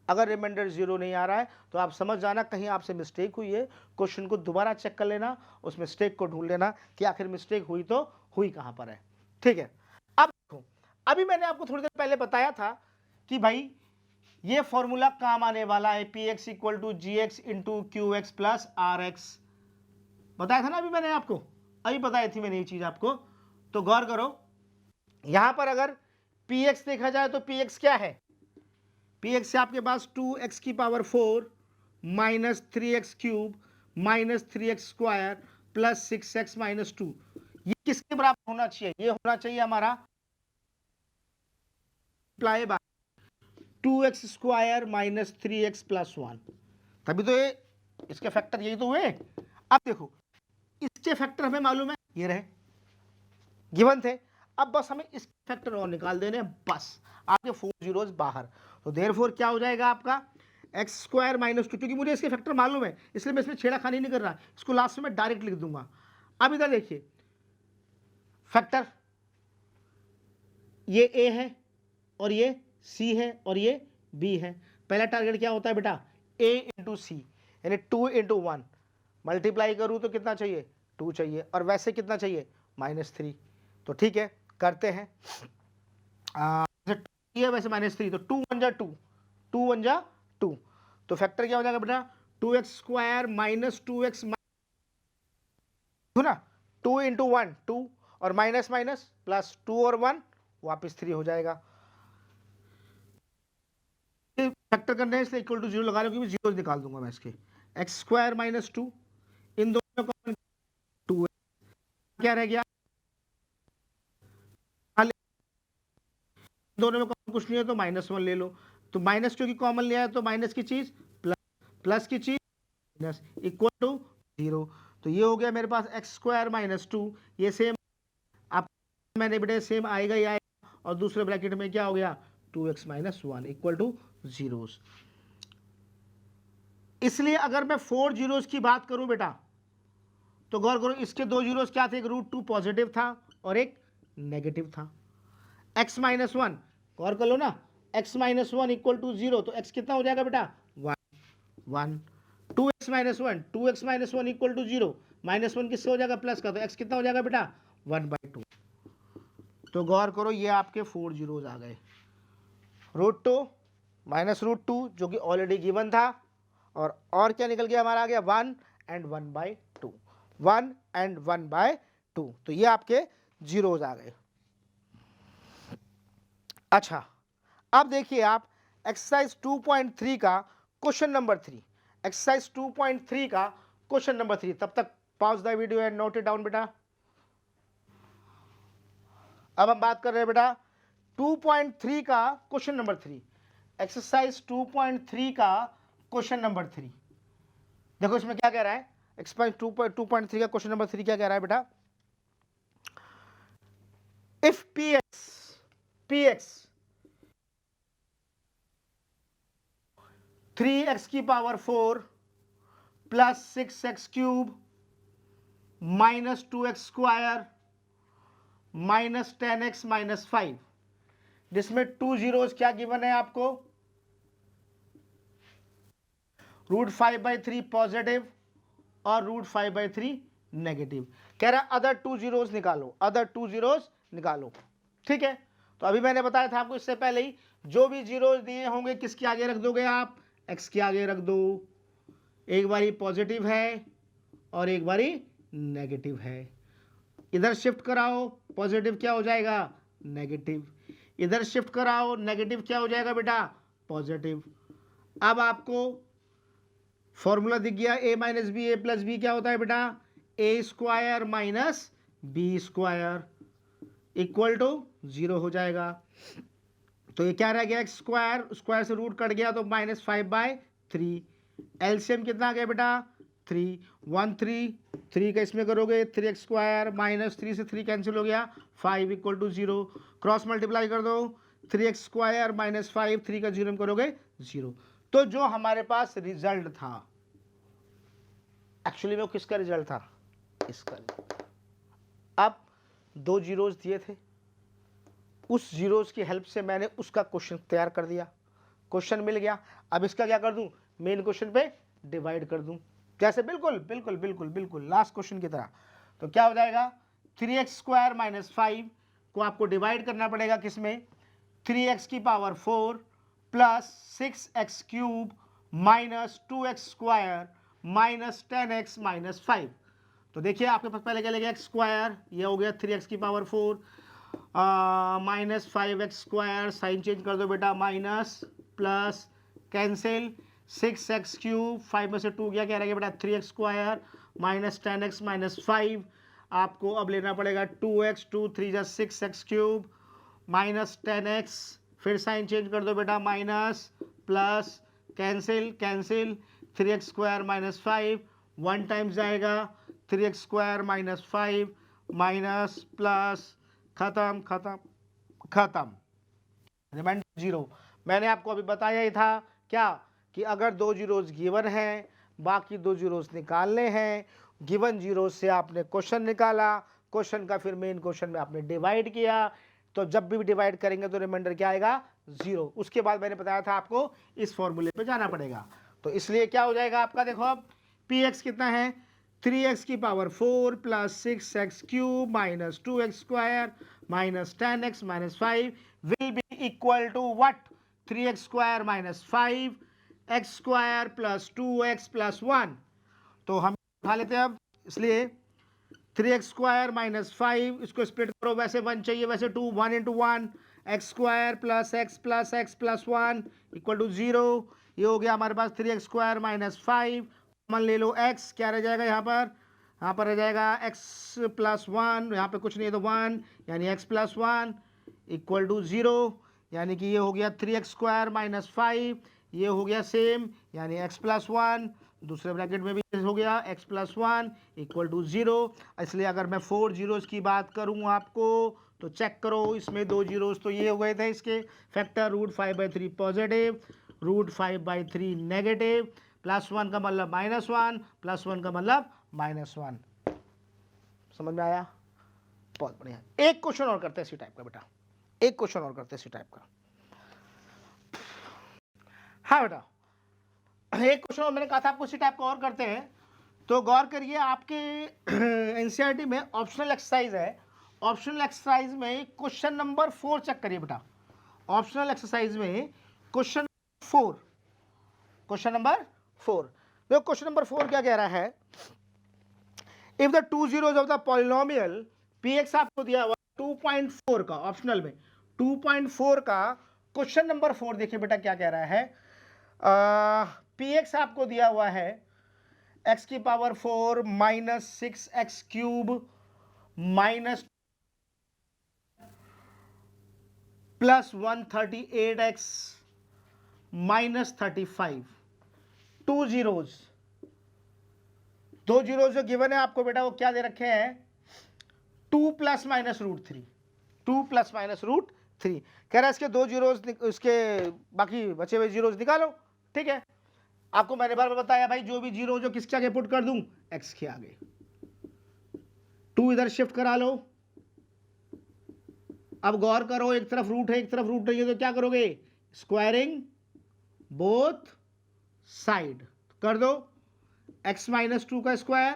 अगर रिमाइंडर 0 नहीं आ रहा है तो आप समझ जाना कहीं आपसे मिस्टेक हुई है, क्वेश्चन को दोबारा चेक कर लेना, उस मिस्टेक को ढूंढ लेना कि आखिर मिस्टेक हुई तो हुई कहां पर है। ठीक है, अब देखो, अभी मैंने आपको थोड़ी देर पहले बताया था कि भाई ये फॉर्मूला काम आने वाला है, p x equal to ji x into Q x plus are x, बताया था ना अभी मैंने आपको, अभी बताई थी मैंने ये चीज आपको। तो गौर करो, यहां पर अगर पी एक्स देखा जाए तो पी एक्स क्या है? पी एक्स से आपके पास 2x की power 4 minus 3x cube minus 3x square plus 6x minus 2, ये किसके बराबर होना चाहिए? ये होना चाहिए हमारा multiply by 2x square minus 3x plus 1, तभी तो ये इसके फैक्टर यही तो हुए। अब देखो, इसके फैक्टर हमें मालूम है, ये रहे गिवन थे, अब बस हमें इस फैक्टर और निकाल देने, बस आगे 4 जीरोस बाहर। तो देयरफॉर क्या हो जाएगा आपका? एक्स स्क्वायर माइनस 2, क्योंकि मुझे इसके फैक्टर मालूम है इसलिए मैं इसमें छेड़ाखानी नहीं कर रहा, इसको लास्ट में डायरेक्ट लिख दूंगा। अब इधर देखिए, फैक्टर ये ए है और ये सी है और ये बी है। पहला टारगेट क्या होता है बेटा? ए इंटू सी, यानी 2 इंटू 1, मल्टीप्लाई करूँ तो कितना चाहिए? 2 चाहिए, और वैसे कितना चाहिए? -3। तो ठीक है, करते हैं, ये वैसे -3, तो 2 1 जा 2, 2 1 जा 2, तो फैक्टर क्या हो जाएगा बेटा? 2x स्क्वायर माइनस 2x, ना 2 इंटू 1 2, और माइनस माइनस प्लस 2 और 1 वापस 3 हो जाएगा। फैक्टर करने हैं इसलिए इक्वल टू 0 लगा लो, क्योंकि जीरो निकाल दूंगा मैं इसके। एक्स स्क्वायर माइनस 2, इन दोनों में 2 क्या रह गया? दोनों में कॉमन कुछ नहीं है तो -1 ले लो, तो माइनस क्योंकि कॉमन लिया है तो माइनस की चीज प्लस, प्लस की चीज माइनस, इक्वल टू 0। तो ये हो गया मेरे पास एक्स स्क्वायर माइनस 2, ये सेम आप मैंने बेटे सेम आएगा ही आएगा, और दूसरे ब्रैकेट में क्या हो गया? 2x minus 1 equal to 0। इसलिए अगर मैं 4 जीरोस की बात करूं बेटा, तो गौर करो, इसके दो जीरोस क्या थे? एक √2 पॉजिटिव था और एक नेगेटिव था। x माइनस 1, गौर कर लो ना, x माइनस 1 इक्वल टू 0, तो x कितना हो जाएगा बेटा? 1। 2x minus 1, 2x minus 1 equal to 0, -1 किससे हो जाएगा? प्लस का, तो x कितना हो जाएगा बेटा? 1/2। तो गौर करो, ये आपके 4 जीरोस आ गए, √2 माइनस √2 जो कि ऑलरेडी गिवन था, और क्या निकल गया हमारा? आ गया 1 एंड 1/2, 1 एंड 1/2, तो ये आपके जीरोस आ गए। अच्छा, अब देखिए आप एक्सरसाइज 2.3 का क्वेश्चन नंबर 3, एक्सरसाइज 2.3 का क्वेश्चन नंबर 3। तब तक pause the video and note it down बेटा। अब हम बात कर रहे हैं बेटा 2.3 का क्वेश्चन नंबर 3, एक्सरसाइज 2.3 का क्वेश्चन नंबर 3। देखो इसमें क्या कह रहा है, एक्सरसाइज 2.3 का क्वेश्चन नंबर 3 क्या कह रहा है बेटा, इफ px 3x की power 4 plus 6x cube minus 2x square minus 10x minus 5, जिसमें 2 जीरोस क्या गिवन है आपको, √5/3 पॉजिटिव और √5/3 नेगेटिव। कह रहा है अदर 2 जीरोस निकालो, अदर 2 जीरोस निकालो। ठीक है, तो अभी मैंने बताया था आपको इससे पहले ही, जो भी जीरोस दिए होंगे किसके आगे रख दोगे आप, x के आगे रख दो। एक बारी पॉजिटिव है और एक बारी नेगेटिव है। इधर शिफ्ट कराओ, पॉजिटिव क्या हो जाएगा, नेगेटिव। इधर शिफ्ट कराओ, नेगेटिव क्या हो जाएगा बेटा, पॉजिटिव। अब आपको फॉर्मूला दिख गया, a minus B, A plus B क्या होता है बेटा, ए square minus B square equal to 0 हो जाएगा। तो ये क्या रह गया, एक्स स्क्वायर, स्क्वायर से रूट कट गया तो -5/3। एलसीएम कितना आ गया बेटा, 3, 1 3, 3 का इसमें करोगे 3x स्क्वायर माइनस 3 से 3 कैंसिल हो गया, 5 इक्वल टू 0। क्रॉस मल्टीप्लाई कर दो, 3x स्क्वायर माइनस 5, 3 का 0 करोगे 0। तो जो हमारे पास रिजल्ट था, एक्चुअली में वो किसका रिजल्ट था, इसका। अब 2 जीरोस दिए थे, उस जीरोस की हेल्प से मैंने उसका क्वेश्चन तैयार कर दिया, क्वेश्चन मिल गया। अब इसका क्या कर दूं, मेन क्वेश्चन पे डिवाइड कर दूं, जैसे बिल्कुल बिल्कुल बिल्कुल बिल्कुल लास्ट क्वेश्चन की तरह। तो क्या हो जाएगा, 3x स्क्वायर माइनस 5 को आपको डिवाइड करना पड़ेगा किसमें, 3x की power 4 plus 6x cube minus 2x square minus 10x minus 5। तो देखिए आपके पास पहले क्या लगेगा, x स्क्वायर, ये हो गया 3x की power 4 minus 5x square, sign change कर दो बेटा, minus plus cancel 6x cube, 5 में से 2 गया, क्या रहेगा बेटा 3x square minus 10x minus 5। आपको अब लेना पड़ेगा 2x, 2 3 जा 6x क्यूब माइनस 10x, फिर साइन चेंज कर दो बेटा, minus plus cancel cancel 3x square minus 5, 1 times जाएगा 3x square minus 5 minus plus खत्म खत्म खत्म, रिमाइंडर 0। मैंने आपको अभी बताया ही था क्या, कि अगर 2 जीरोस गिवन हैं, बाकी 2 जीरोस निकालने हैं, गिवन जीरोस से आपने क्वेश्चन निकाला, क्वेश्चन का फिर मेन क्वेश्चन में आपने डिवाइड किया, तो जब भी डिवाइड करेंगे तो रिमाइंडर क्या आएगा, 0। उसके बाद मैंने बताया था आपको इस फॉर्मूले पे जाना पड़ेगा। तो इसलिए क्या हो जाएगा आपका, देखो अब px कितना है, 3x की power 4 plus 6x cube minus 2x square minus 10x minus 5 will be equal to what, 3x square minus 5 x square plus 2x plus 1। तो हम उठा लेते हैं अब, इसलिए 3x स्क्वायर माइनस 5, इसको स्प्लिट करो, वैसे 1 चाहिए वैसे 2, 1 into 1, x square plus x plus 1 equal to 0। ये हो गया हमारे पास 3x स्क्वायर माइनस 5, कॉमन ले लो x, क्या रह जाएगा यहाँ पर रह जाएगा x प्लस 1, यहाँ पे कुछ नहीं है तो 1, यानी x प्लस 1 इक्वल टू 0, यानी कि ये हो गया 3x स्क्वायर माइनस 5, ये हो गया सेम, यानी x प्लस 1, दूसरे ब्रैकेट में भी हो गया x प्लस 1 इक्वल टू 0। इसलिए अगर मैं 4 जीरोस की बात करूँ आपको, तो चेक करो, इसमें 2 जीरोस तो ये हो गए थे, इसके फैक्टर √5/3 पॉजिटिव, √5/3 नेगेटिव, प्लस 1 का मतलब -1, प्लस 1 का मतलब -1। समझ में आया, बहुत बढ़िया। एक क्वेश्चन और करते हैं इसी टाइप का बेटा, एक क्वेश्चन और करते हैं इसी टाइप का। हाँ बेटा, एक क्वेश्चन और मैंने कहा था आपको इसी टाइप का और करते हैं। तो गौर करिए, आपके एनसीईआरटी में ऑप्शनल एक्सरसाइज है, ऑप्शनल एक्सरसाइज में क्वेश्चन नंबर 4 चेक करिए बेटा। ऑप्शनल एक्सरसाइज में क्वेश्चन 4, क्वेश्चन नंबर 4, देखो क्वेश्चन नंबर 4 क्या कह रहा है, if the 2 zeros of the polynomial px आपको दिया हुआ 2.4 का, ऑप्शनल में 2.4 का क्वेश्चन नंबर 4 देखिए बेटा क्या कह रहा है। पी एक्स आपको दिया हुआ है x की power 4 minus 6x cube minus plus 138x minus 35, 2 zeros, 2 zeros जो गिवन है आपको बेटा वो क्या दे रखे हैं 2 plus minus root 3, 2 plus minus root 3। कह रहा है इसके 2 जीरोज, इसके बाकी बचे हुए जीरोज निकालो। ठीक है, आपको मैंने बार बार बताया भाई जो भी जीरो जो किसके आगे पुट कर दूं x के आगे, 2 इधर शिफ्ट करा लो। अब गौर करो, एक तरफ रूट है एक तरफ रूट नहीं है तो क्या करोगे, स्क्वायरिंग बोथ साइड कर दो। x माइनस 2 का स्क्वायर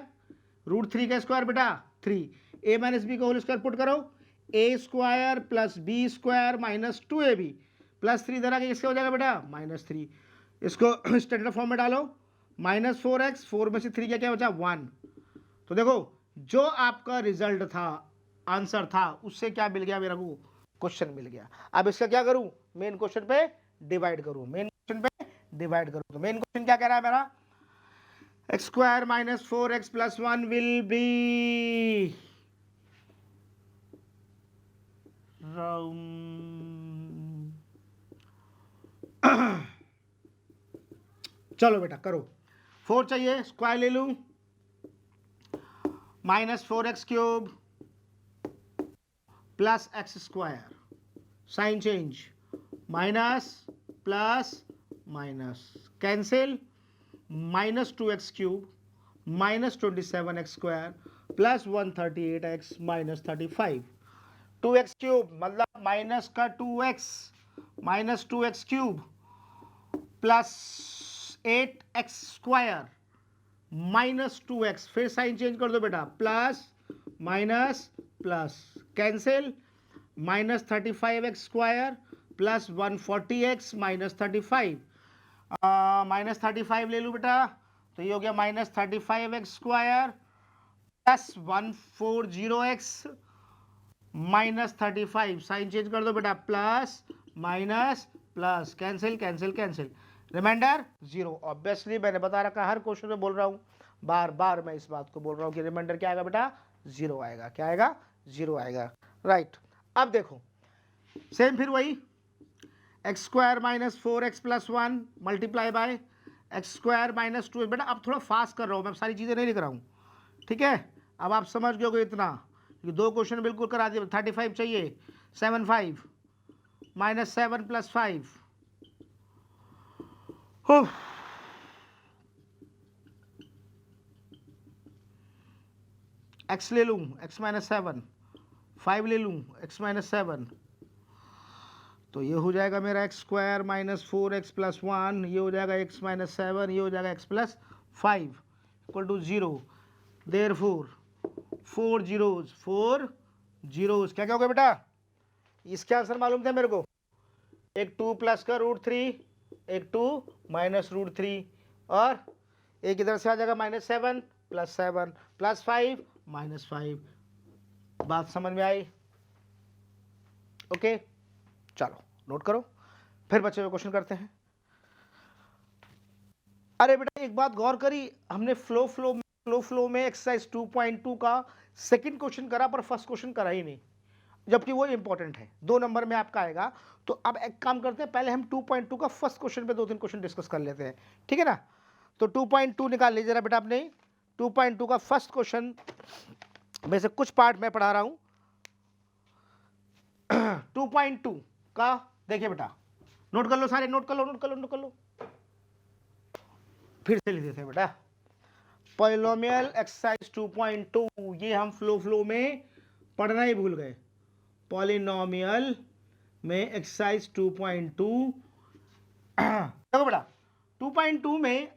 रूट 3 का स्क्वायर बेटा 3, a माइनस बी का होल स्क्वायर पुट करो, a स्क्वायर plus b square minus 2ab plus 3 इधर आके किसका हो जाएगा बेटा -3। इसको स्टैंडर्ड फॉर्म में डालो, माइनस 4x, 4 में से 3 क्या क्या बचा 1। तो देखो जो आपका रिजल्ट था, आंसर था, उससे क्या मिल गया मेरे को, क्वेश्चन मिल गया। अब इसका क्या करूं, मेन क्वेश्चन पे डिवाइड करूं, मेन क्वेश्चन पे डिवाइड करूं। तो मेन क्वेश्चन क्या कह रहा है मेरा, x square minus 4x plus 1 will be चलो बेटा करो, 4 चाहिए, स्क्वायर ले लूं, minus 4x cube plus x square, sign change, minus plus minus cancel, minus 2x cube minus 27x square plus 138x minus 35, 2x cube मतलब minus का 2x minus 2x cube plus 8x square minus 2x, फिर sign change कर दो बेटा, plus minus plus cancel, minus 35x square plus 140x minus 35, minus 35 ले लूँ बेटा तो ये हो गया minus 35x square plus 140x minus 35, sign change कर दो बेटा, plus minus plus cancel cancel cancel, remainder 0। Obviously मैंने बता रखा, हर क्वेश्चन में बोल रहा हूँ, बार बार मैं इस बात को बोल रहा हूँ कि रिमाइंडर क्या आएगा बेटा 0 आएगा, क्या आएगा 0 आएगा। राइट, अब देखो सेम फिर वही x square minus 4x plus 1 multiply by x square minus 2। बेटा अब थोड़ा फास्ट कर रहा हूँ मैं, सारी चीज़ें नहीं लिख रहा हूँ, ठीक है। अब आप समझ गए इतना, ये 2 क्वेश्चन बिल्कुल करा दिए। 35 चाहिए, 7 माइनस 7 प्लस 5, एक्स ले लूँ एक्स माइनस 7, 5 ले लूँ एक्स माइनस 7, तो ये हो जाएगा मेरा x square minus 4x plus 1, ये हो जाएगा एक्स माइनस 7, ये हो जाएगा x plus 5 equal to 0। Therefore 4 zeros क्या क्या हो गया बेटा, इसके आंसर मालूम थे मेरे को, एक 2 प्लस का √3, एक 2 माइनस √3, और एक इधर से आ जाएगा -7 प्लस 7 प्लस 5 माइनस 5। बात समझ में आई? ओके, चलो नोट करो, फिर बच्चे हुए क्वेश्चन करते हैं। अरे बेटा एक बात गौर करी, हमने फ्लो में एक्सरसाइज 2.2 का सेकंड क्वेश्चन करा पर फर्स्ट क्वेश्चन करा ही नहीं, जबकि वो इंपॉर्टेंट है, 2 नंबर में आपका आएगा। तो अब एक काम करते हैं, पहले हम 2.2 का फर्स्ट क्वेश्चन पे 2-3 क्वेश्चन डिस्कस कर लेते हैं, ठीक है ना। तो 2.2 निकाल लीजिए जरा बेटा आपने, 2.2 का फर्स्ट क्वेश्चन में से कुछ पार्ट मैं पढ़ा रहा हूं। 2.2 का देखिए बेटा, नोट कर लो सारे, नोट कर लो, फिर से लिख देते हैं बेटा। पॉलिनोमियल एक्सरसाइज 2.2, ये हम फ्लो में पढ़ना ही भूल गए। पॉलिनोमियल में एक्सरसाइज 2.2 देखो बेटा, 2.2 में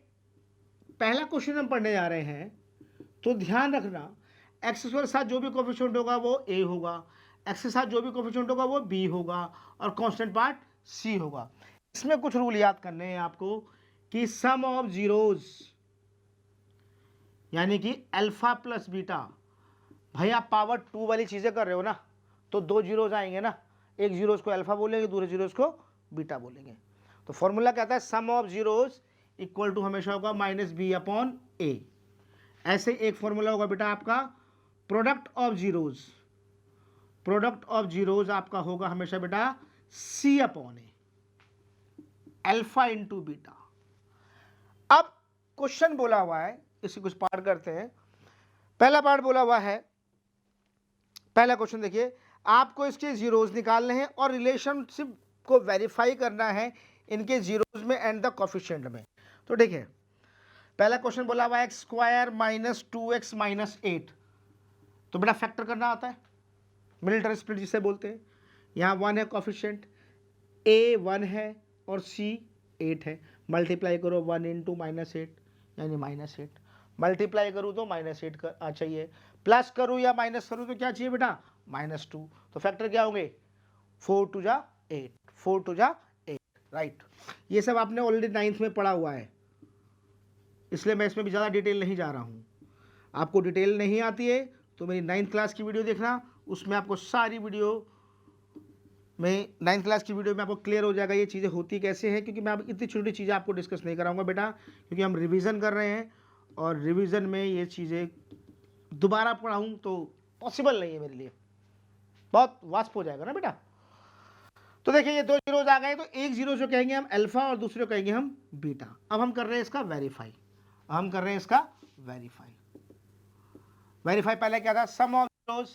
पहला क्वेश्चन हम पढ़ने जा रहे हैं, तो ध्यान रखना एक्स के साथ जो भी कोफिशिएंट होगा वो a होगा, एक्स के साथ जो भी कोफिशिएंट होगा वो b होगा, और कांस्टेंट पार्ट c होगा। इसमें कुछ रूल याद करने हैं आपको कि सम ऑफ जीरोज यानी कि अल्फा प्लस बीटा, भाई आप पावर 2 वाली चीज़ें कर रहे हो ना, तो 2 जीरोज आएंगे ना, एक जीरोज को अल्फा बोलेंगे, दूसरे जीरोज को बीटा बोलेंगे। तो फॉर्मूला कहता है सम ऑफ जीरोज इक्वल टू हमेशा होगा माइनस बी अपॉन ए। ऐसे एक फॉर्मूला होगा बेटा आपका product of zeros, product of zeros आपका होगा हमेशा बेटा सी upon A, alpha into beta. अब क्वेश्चन बोला हुआ है, इसी कुछ पार्ट करते हैं। पहला पार्ट बोला हुआ है, पहला क्वेश्चन देखिए, आपको इसके जीरोज निकालने हैं और रिलेशनशिप को वेरीफाई करना है इनके जीरोज में एंड द कोफिशिएंट में। तो देखिए पहला क्वेश्चन बोला हुआ है x square minus 2x minus 8। तो बेटा फैक्टर करना आता है, मिलिटरी स्प्लिट जिसे बोलते हैं। यहाँ 1 है कोफिशिएंट, a 1 है और c 8 है। मल्टीप्लाई करो 1 इंटू माइनस 8 यानी माइनस 8, मल्टीप्लाई करूँ तो माइनस 8 का चाहिए, प्लस करूँ या माइनस करूँ तो क्या चाहिए बेटा -2। तो फैक्टर क्या होंगे 4 टू जा 8, 4 टू जा 8, राइट। ये सब आपने ऑलरेडी 9th में पढ़ा हुआ है, इसलिए मैं इसमें भी ज़्यादा डिटेल नहीं जा रहा हूँ। आपको डिटेल नहीं आती है तो मेरी 9th क्लास की वीडियो देखना, उसमें आपको सारी वीडियो में 9th क्लास की वीडियो में आपको क्लियर हो जाएगा ये चीज़ें होती कैसे हैं। क्योंकि मैं अब इतनी छोटी चीज़ें आपको डिस्कस नहीं कराऊंगा बेटा, क्योंकि हम रिवीजन कर रहे हैं और रिवीजन में ये चीज़ें दोबारा पढ़ाऊँ तो पॉसिबल नहीं है मेरे लिए, बहुत वास्प हो जाएगा ना बेटा। तो देखिए ये 2 जीरोज आ गए, तो एक जीरो जो कहेंगे हम अल्फा और दूसरे को कहेंगे हम बीटा। अब हम कर रहे हैं इसका वेरीफाई, हम कर रहे हैं इसका वेरीफाई। वेरीफाई पहले क्या था, sum of zeros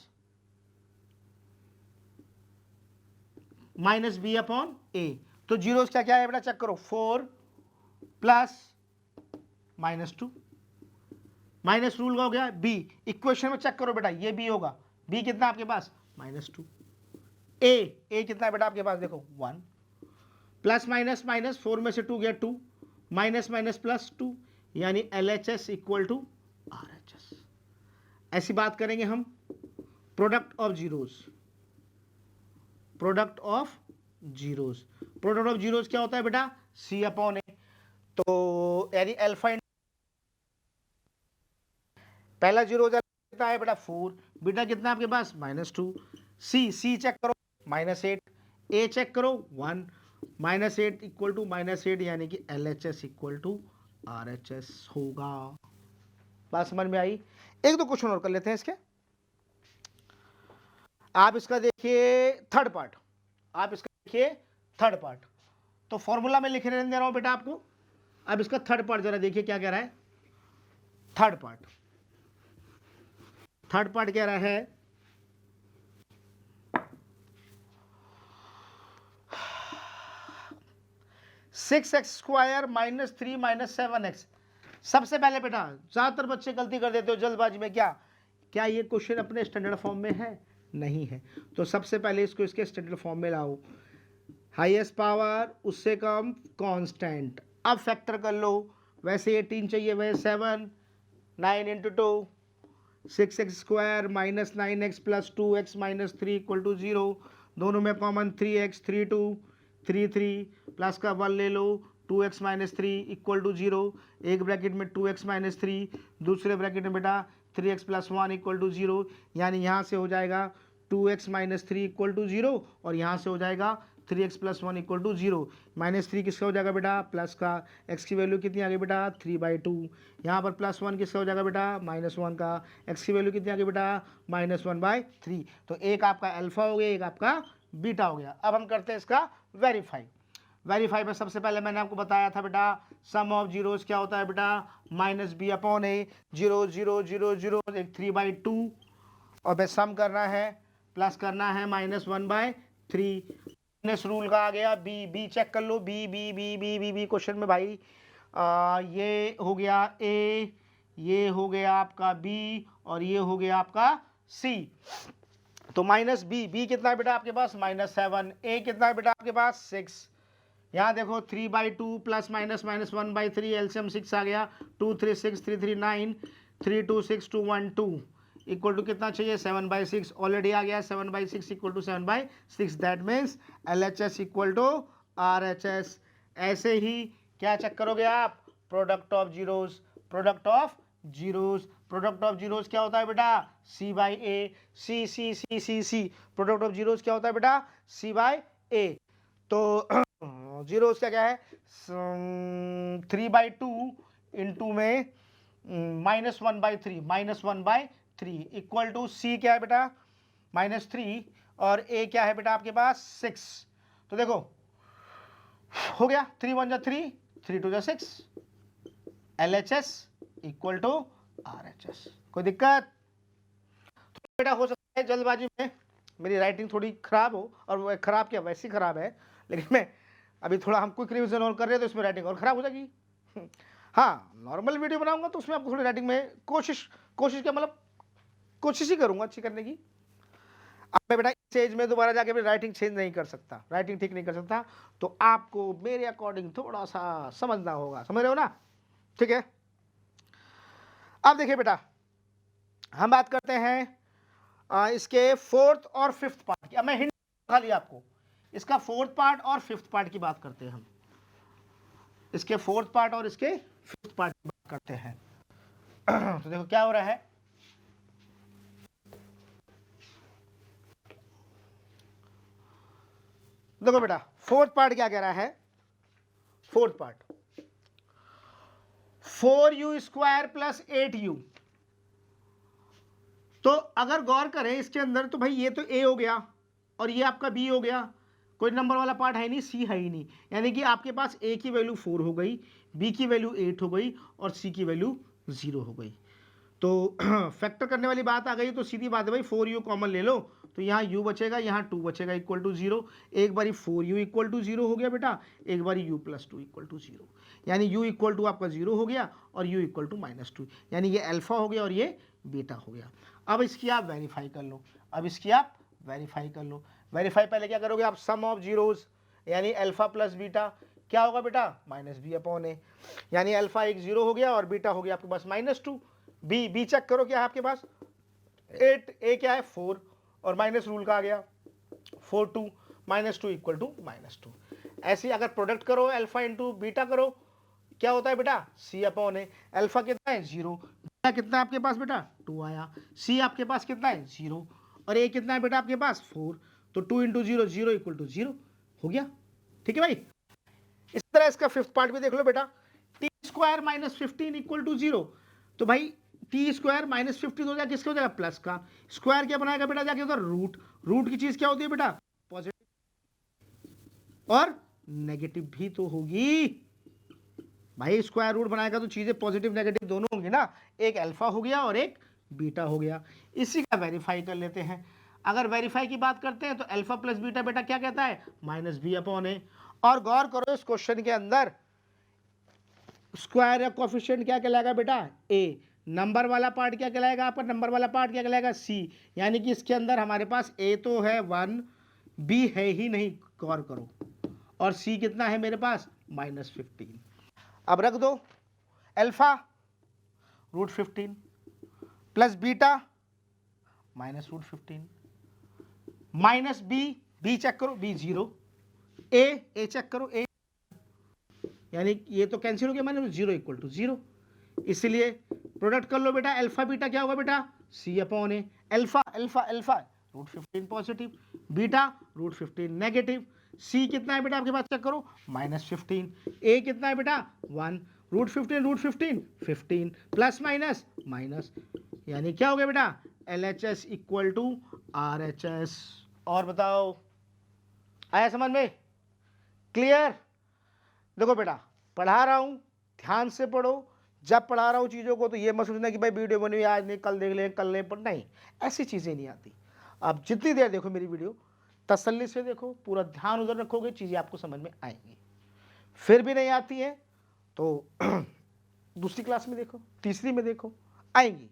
minus B upon A. तो जीरोज क्या क्या है बेटा चेक करो, 4 प्लस -2, माइनस रूल का हो गया बी। इक्वेशन में चेक करो बेटा ये बी होगा, बी कितना आपके पास -2। ए कितना है बेटा आपके पास देखो 1, प्लस माइनस माइनस 4 में से 2 गया 2, माइनस माइनस प्लस 2 यानी LHS इक्वल टू RHS। ऐसी बात करेंगे हम product of zeros, product of zeros, product of zeros क्या होता है बेटा C अपॉन ए। तो यानी अल्फा, पहला जीरो कितना है बेटा 4, बीटा कितना आपके पास -2, सी चेक करो -8, ए चेक करो 1, -8 इक्वल टू -8 यानी कि LHS इक्वल टू RHS होगा। बात समझ में आई। एक दो क्वेश्चन और कर लेते हैं इसके। आप इसका देखिए थर्ड पार्ट, आप इसका देखिए थर्ड पार्ट। तो फॉर्मूला में लिख दे रहा हूं बेटा आपको। अब इसका थर्ड पार्ट जरा देखिए क्या कह रहा है। थर्ड पार्ट कह रहा है 6x square minus 3 minus 7x। सबसे पहले बेटा ज्यादातर बच्चे गलती कर देते हो जल्दबाजी में, क्या ये क्वेश्चन अपने स्टैंडर्ड फॉर्म में है? नहीं है। तो सबसे पहले इसको इसके स्टैंडर्ड फॉर्म में लाओ, हाईएस्ट पावर उससे कम कांस्टेंट। अब फैक्टर कर लो, वैसे 18 चाहिए, वैसे 7, 9 into 2 6x square minus 9x plus 2x minus 3 equal to 0। दोनों में कॉमन 3x, 3 2 3 3 प्लस का 1 ले लो, 2x माइनस 3 इक्वल टू 0। एक ब्रैकेट में 2x माइनस 3, दूसरे ब्रैकेट में बेटा 3x प्लस 1 इक्वल टू 0। यानी यहाँ से हो जाएगा 2x माइनस 3 इक्वल टू 0 और यहाँ से हो जाएगा 3x प्लस 1 इक्वल टू 0। -3 किसका हो जाएगा बेटा प्लस का, x की वैल्यू कितनी आ गई बेटा 3/2। यहाँ पर +1 किसका हो जाएगा बेटा -1 का, x की वैल्यू कितनी आ गई बेटा -1/3। तो एक आपका अल्फा हो गया, एक आपका बीटा हो गया। अब हम करते हैं इसका वेरीफाई। वेरीफाई में सबसे पहले मैंने आपको बताया था बेटा सम ऑफ जीरोज क्या होता है बेटा -b अपॉन ए। 0 0 0 0 एक 3/2 और बस सम करना है, प्लस करना है -1/3। माइनस रूल का आ गया बी चेक कर लो, बी क्वेश्चन में भाई ये हो गया ए, ये हो गया आपका बी और ये हो गया आपका सी। तो -b कितना है बेटा आपके पास -7, ए कितना है बेटा आपके पास 6। यहाँ देखो 3/2 प्लस माइनस माइनस 1/3 एलसीएम 6 आ गया, 2 3 6 3 3 9 3 2 6 2 1 2 इक्वल टू कितना चाहिए 7/6 ऑलरेडी आ गया, 7/6 equal to 7/6। That means LHS equal to RHS। ऐसे ही क्या चेक करोगे आप product of zeros, product of zeros. Product of zeros क्या होता है बेटा C/A, C। Product of zeros क्या होता है बेटा C/A। तो जीरो उसका क्या है 3/2 इंटू में -1/3 -1/3 इक्वल टू सी क्या है बेटा -3 और ए क्या है बेटा आपके पास 6। तो देखो हो गया 3 1 जा 3 3 2 जा 6 LHS इक्वल टू RHS। कोई दिक्कत? तो बेटा हो सकता है जल्दबाजी में मेरी राइटिंग थोड़ी खराब हो, और वो खराब क्या वैसी खराब है, लेकिन मैं अभी थोड़ा हम क्विक रिविजन और कर रहे हैं तो इसमें राइटिंग और खराब हो जाएगी। हाँ, नॉर्मल वीडियो बनाऊंगा तो उसमें आपको थोड़ी राइटिंग में कोशिश क्या मतलब कोशिश ही करूंगा अच्छी करने की। अब मैं बेटा इस एज में दोबारा जाके राइटिंग चेंज नहीं कर सकता, राइटिंग ठीक नहीं कर सकता, तो आपको मेरे अकॉर्डिंग थोड़ा सा समझना होगा, समझ रहे हो ना? ठीक है, अब देखिए बेटा हम बात करते हैं इसके फोर्थ और फिफ्थ पार्ट की। अब मैं हिंट खा लिया आपको, इसका फोर्थ पार्ट और फिफ्थ पार्ट की बात करते हैं हम, इसके फोर्थ पार्ट और इसके फिफ्थ पार्ट की बात करते हैं। तो देखो क्या हो रहा है, देखो बेटा फोर्थ पार्ट क्या कह रहा है, fourth part 4u² plus 8u। तो अगर गौर करें इसके अंदर तो भाई ये तो a हो गया और ये आपका b हो गया, कोई नंबर वाला पार्ट है नहीं, c है ही नहीं, यानी कि आपके पास a की वैल्यू 4 हो गई, b की वैल्यू 8 हो गई और c की वैल्यू 0 हो गई। तो फैक्टर करने वाली बात आ गई, तो सीधी बात है भाई 4u कॉमन ले लो, तो यहाँ u बचेगा, यहाँ 2 बचेगा इक्वल टू 0। एक बारी 4u इक्वल टू 0 हो गया बेटा, एक बारी u प्लस 2 इक्वल टू 0, यानी u इक्वल टू आपका 0 हो गया और u इक्वल टू -2, यानी ये अल्फा हो गया और ये बीटा हो गया। अब इसकी आप वेरीफाई कर लो, अब इसकी आप वेरीफाई कर लो। वेरीफाई पहले क्या करोगे आप, सम ऑफ जीरोस, यानी अल्फा प्लस बीटा क्या होगा बेटा -b/a, यानी अल्फा एक 0 हो गया और बीटा हो गया आपके पास -2। बी चेक करो क्या है आपके पास 8, ए क्या है 4 और माइनस रूल का आ गया 4 2 -2 इक्वल टू -2। ऐसे अगर प्रोडक्ट करो अल्फा इंटू बीटा करो क्या होता है बेटा c/a। अल्फा कितना है 0, बीटा कितना है आपके पास बेटा 2 आया, c आपके पास कितना है 0 और a कितना है बेटा आपके पास 4, तो 2 इंटू 0 0 इक्वल टू 0 हो गया। ठीक है भाई, इस तरह इसका फिफ्थ पार्ट भी देख लो बेटा, t² - 15 इक्वल टू 0। तो भाई t² - 15 हो जाएगा, किसका हो जाएगा प्लस का, स्क्वायर क्या बनाएगा बेटा जाके उधर रूट, रूट की चीज क्या होती है बेटा पॉजिटिव और नेगेटिव भी तो होगी भाई, स्क्वायर रूट बनाएगा तो चीजें पॉजिटिव नेगेटिव दोनों होंगी ना, एक अल्फा हो गया और एक बीटा हो गया। इसी का वेरीफाई कर लेते हैं। अगर वेरीफाई की बात करते हैं तो अल्फा प्लस बीटा बेटा क्या कहता है -b/a। और गौर करो इस क्वेश्चन के अंदर स्क्वायर या कोफिशिएंट क्या कहलाएगा बेटा a, नंबर वाला पार्ट क्या कहलाएगा आपका, नंबर वाला पार्ट क्या कहलाएगा c, यानी कि इसके अंदर हमारे पास a तो है 1, b है ही नहीं, गौर करो, और c कितना है मेरे पास -15। अब रख दो alpha √15 plus beta -√15 minus b check करो b 0, a चेक करो a, यानी ये तो कैंसिल हो गया -0 इक्वल टू 0, इसलिए प्रोडक्ट कर लो बेटा अल्फा बीटा क्या होगा बेटा c/a। Alpha alpha alpha √15 positive, beta √15 negative, c कितना है बेटा आपके पास चेक करो -15, a कितना है बेटा 1, √15 15 प्लस माइनस माइनस, यानी क्या हो गया बेटा LHS इक्वल टू RHS। और बताओ आया समझ में, क्लियर? देखो बेटा पढ़ा रहा हूं ध्यान से पढ़ो, जब पढ़ा रहा हूं चीज़ों को तो ये मत सोचना कि भाई वीडियो बनी हुई आज नहीं कल देख लें कल नहीं, पर नहीं, ऐसी चीज़ें नहीं आती। आप जितनी देर देखो मेरी वीडियो तसल्ली से देखो, पूरा ध्यान उधर रखोगे, चीज़ें आपको समझ में आएंगी। फिर भी नहीं आती है तो दूसरी क्लास में देखो, तीसरी में देखो, आएंगी।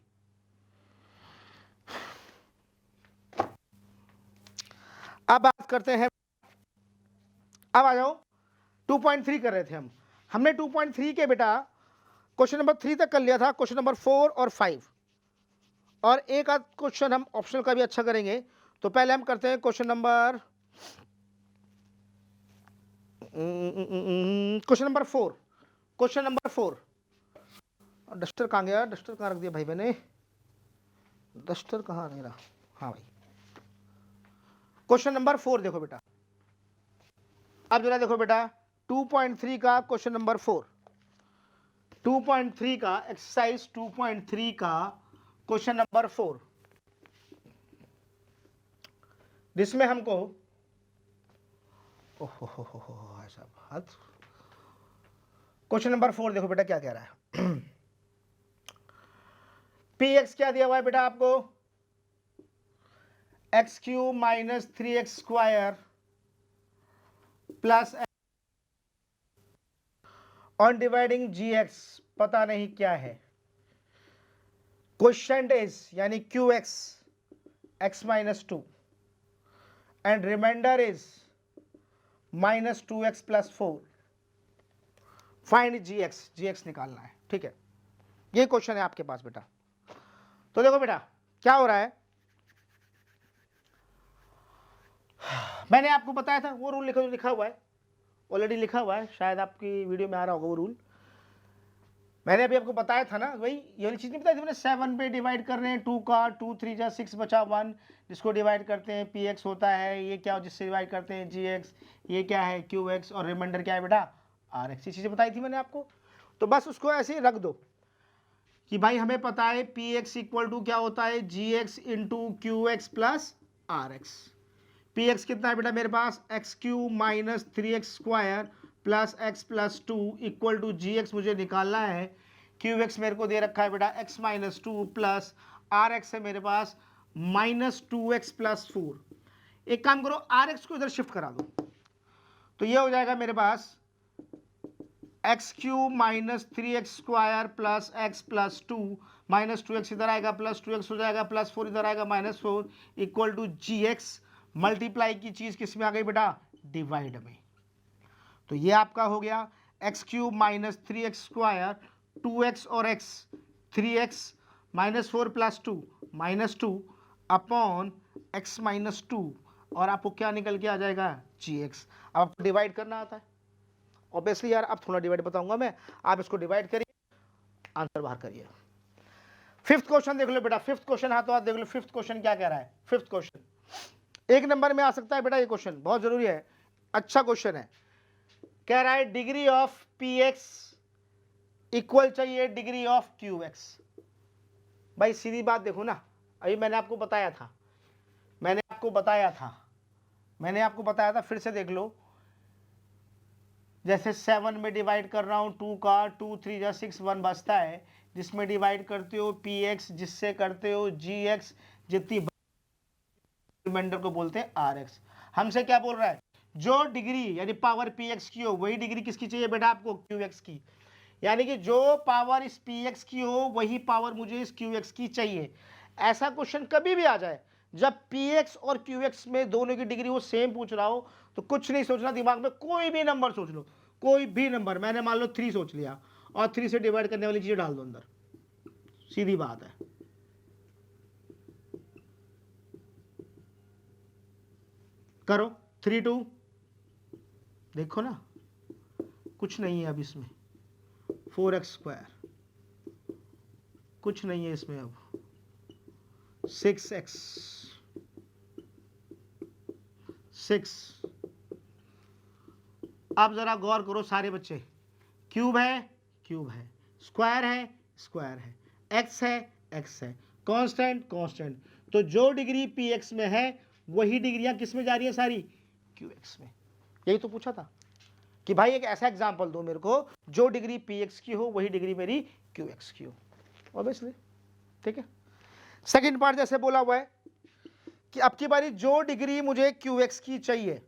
अब बात करते हैं, अब आ जाओ 2.3 कर रहे थे हमने 2.3 के बेटा क्वेश्चन नंबर 3 तक कर लिया था, क्वेश्चन नंबर 4 और 5, और एक आध क्वेश्चन हम ऑप्शनल का भी अच्छा करेंगे। तो पहले हम करते हैं question number 4, question number 4। Duster कहाँ गया, डस्टर कहाँ रख दिया भाई मैंने, डस्टर कहाँ नहीं रहा, हाँ भाई क्वेश्चन नंबर 4 देखो बेटा। अब जरा देखो बेटा 2.3 का क्वेश्चन नंबर 4, 2.3 का एक्सरसाइज 2.3 का क्वेश्चन नंबर 4, जिसमें हमको ऐसा बात, क्वेश्चन नंबर 4 देखो बेटा क्या कह रहा है। पी एक्स क्या दिया हुआ है बेटा आपको, x cube minus 3x square plus on dividing g x, पता नहीं क्या है, क्वेश्चन इज यानी q x x minus 2 and remainder is minus 2x plus 4, find g x निकालना है, ठीक है। ये क्वेश्चन है आपके पास बेटा। तो देखो बेटा क्या हो रहा है, मैंने आपको बताया था वो रूल लिखा हुआ है, ऑलरेडी लिखा हुआ है, शायद आपकी वीडियो में आ रहा होगा वो रूल। मैंने अभी आपको बताया था ना, वही ये वाली चीज़ नहीं बताई थी मैंने, 7 पे डिवाइड कर रहे हैं 2 का, 2 3 जा 6 बचा 1, जिसको डिवाइड करते हैं पी एक्स होता है, ये क्या हो जिससे डिवाइड करते हैं जी एक्स, ये क्या है क्यू एक्स, और रिमाइंडर क्या है बेटा आर एक्स। ये चीज़ें बताई थी मैंने आपको। तो बस उसको ऐसे ही रख दो कि भाई हमें पता है पी एक्स इक्वल टू क्या होता है, G x into Q x plus are x. P x कितना है बेटा मेरे पास, x Q minus 3x square plus x plus 2 equal to ji x मुझे निकालना है, क्यू एक्स मेरे को दे रखा है बेटा x minus 2 plus are x है मेरे पास माइनस 2x प्लस 4। एक काम करो आर एक्स को इधर शिफ्ट करा दो, तो ये हो जाएगा मेरे पास x cube minus 3x square plus x plus 2 minus 2x इधर आएगा प्लस 2x हो जाएगा प्लस 4 इधर आएगा minus 4 equal to ji x. Multiply की चीज किस में आ गई बेटा, डिवाइड में। तो ये आपका हो गया x cube minus 3x square 2x और x 3x minus 4 plus 2 minus 2 upon x minus 2, और आपको क्या निकल के आ जाएगा जी एक्स। अब आपको डिवाइड करना आता है ऑब्वियसली यार, अब थोड़ा डिवाइड बताऊंगा मैं, आप इसको डिवाइड करिए आंसर बाहर करिए। फिफ्थ क्वेश्चन देख लो बेटा, फिफ्थ क्वेश्चन हाथों हाथ देख लो, फिफ्थ क्वेश्चन क्या कह रहा है। फिफ्थ क्वेश्चन 1 नंबर में आ सकता है बेटा, ये क्वेश्चन बहुत जरूरी है, अच्छा क्वेश्चन है। कह रहा है degree of P x equal चाहिए डिग्री ऑफ क्यू एक्स। भाई सीधी बात देखो ना, अभी मैंने आपको बताया था, फिर से देख लो। जैसे 7 में डिवाइड कर रहा हूं 2 का, 2 3 जा 6 1 बचता है, जिसमें डिवाइड करते हो पी एक्स, जिससे करते हो जी एक्स, जितनी रिमाइंडर को बोलते हैं आर एक्स। हमसे क्या बोल रहा है, जो डिग्री यानी पावर पी एक्स की हो वही डिग्री किसकी चाहिए बेटा आपको, क्यू एक्स की। यानी कि जो पावर इस पी एक्स की हो वही पावर मुझे इस क्यू एक्स की चाहिए। ऐसा क्वेश्चन कभी भी आ जाए जब पी एक्स और क्यू एक्स में दोनों की डिग्री वो सेम पूछ रहा हो, तो कुछ नहीं सोचना, दिमाग में कोई भी नंबर सोच लो, कोई भी नंबर। मैंने मान लो 3 सोच लिया और 3 से डिवाइड करने वाली चीजें डाल दो अंदर, सीधी बात है। करो 3 2, देखो ना कुछ नहीं है अब इसमें, 4x स्क्वायर कुछ नहीं है इसमें, अब 6x 6। अब जरा गौर करो सारे बच्चे, क्यूब है स्क्वायर है, एक्स है, कांस्टेंट। तो जो डिग्री पी एक्स में है वही डिग्रियां किस में जा रही है सारी, क्यू एक्स में। यही तो पूछा था कि भाई एक ऐसा एग्जांपल दो मेरे को जो डिग्री पी एक्स की हो वही डिग्री मेरी क्यू एक्स की हो, ऑब्वियसली, ठीक है। सेकंड पार्ट जैसे बोला हुआ है कि अब की बारी जो डिग्री मुझे क्यू एक्स की चाहिए,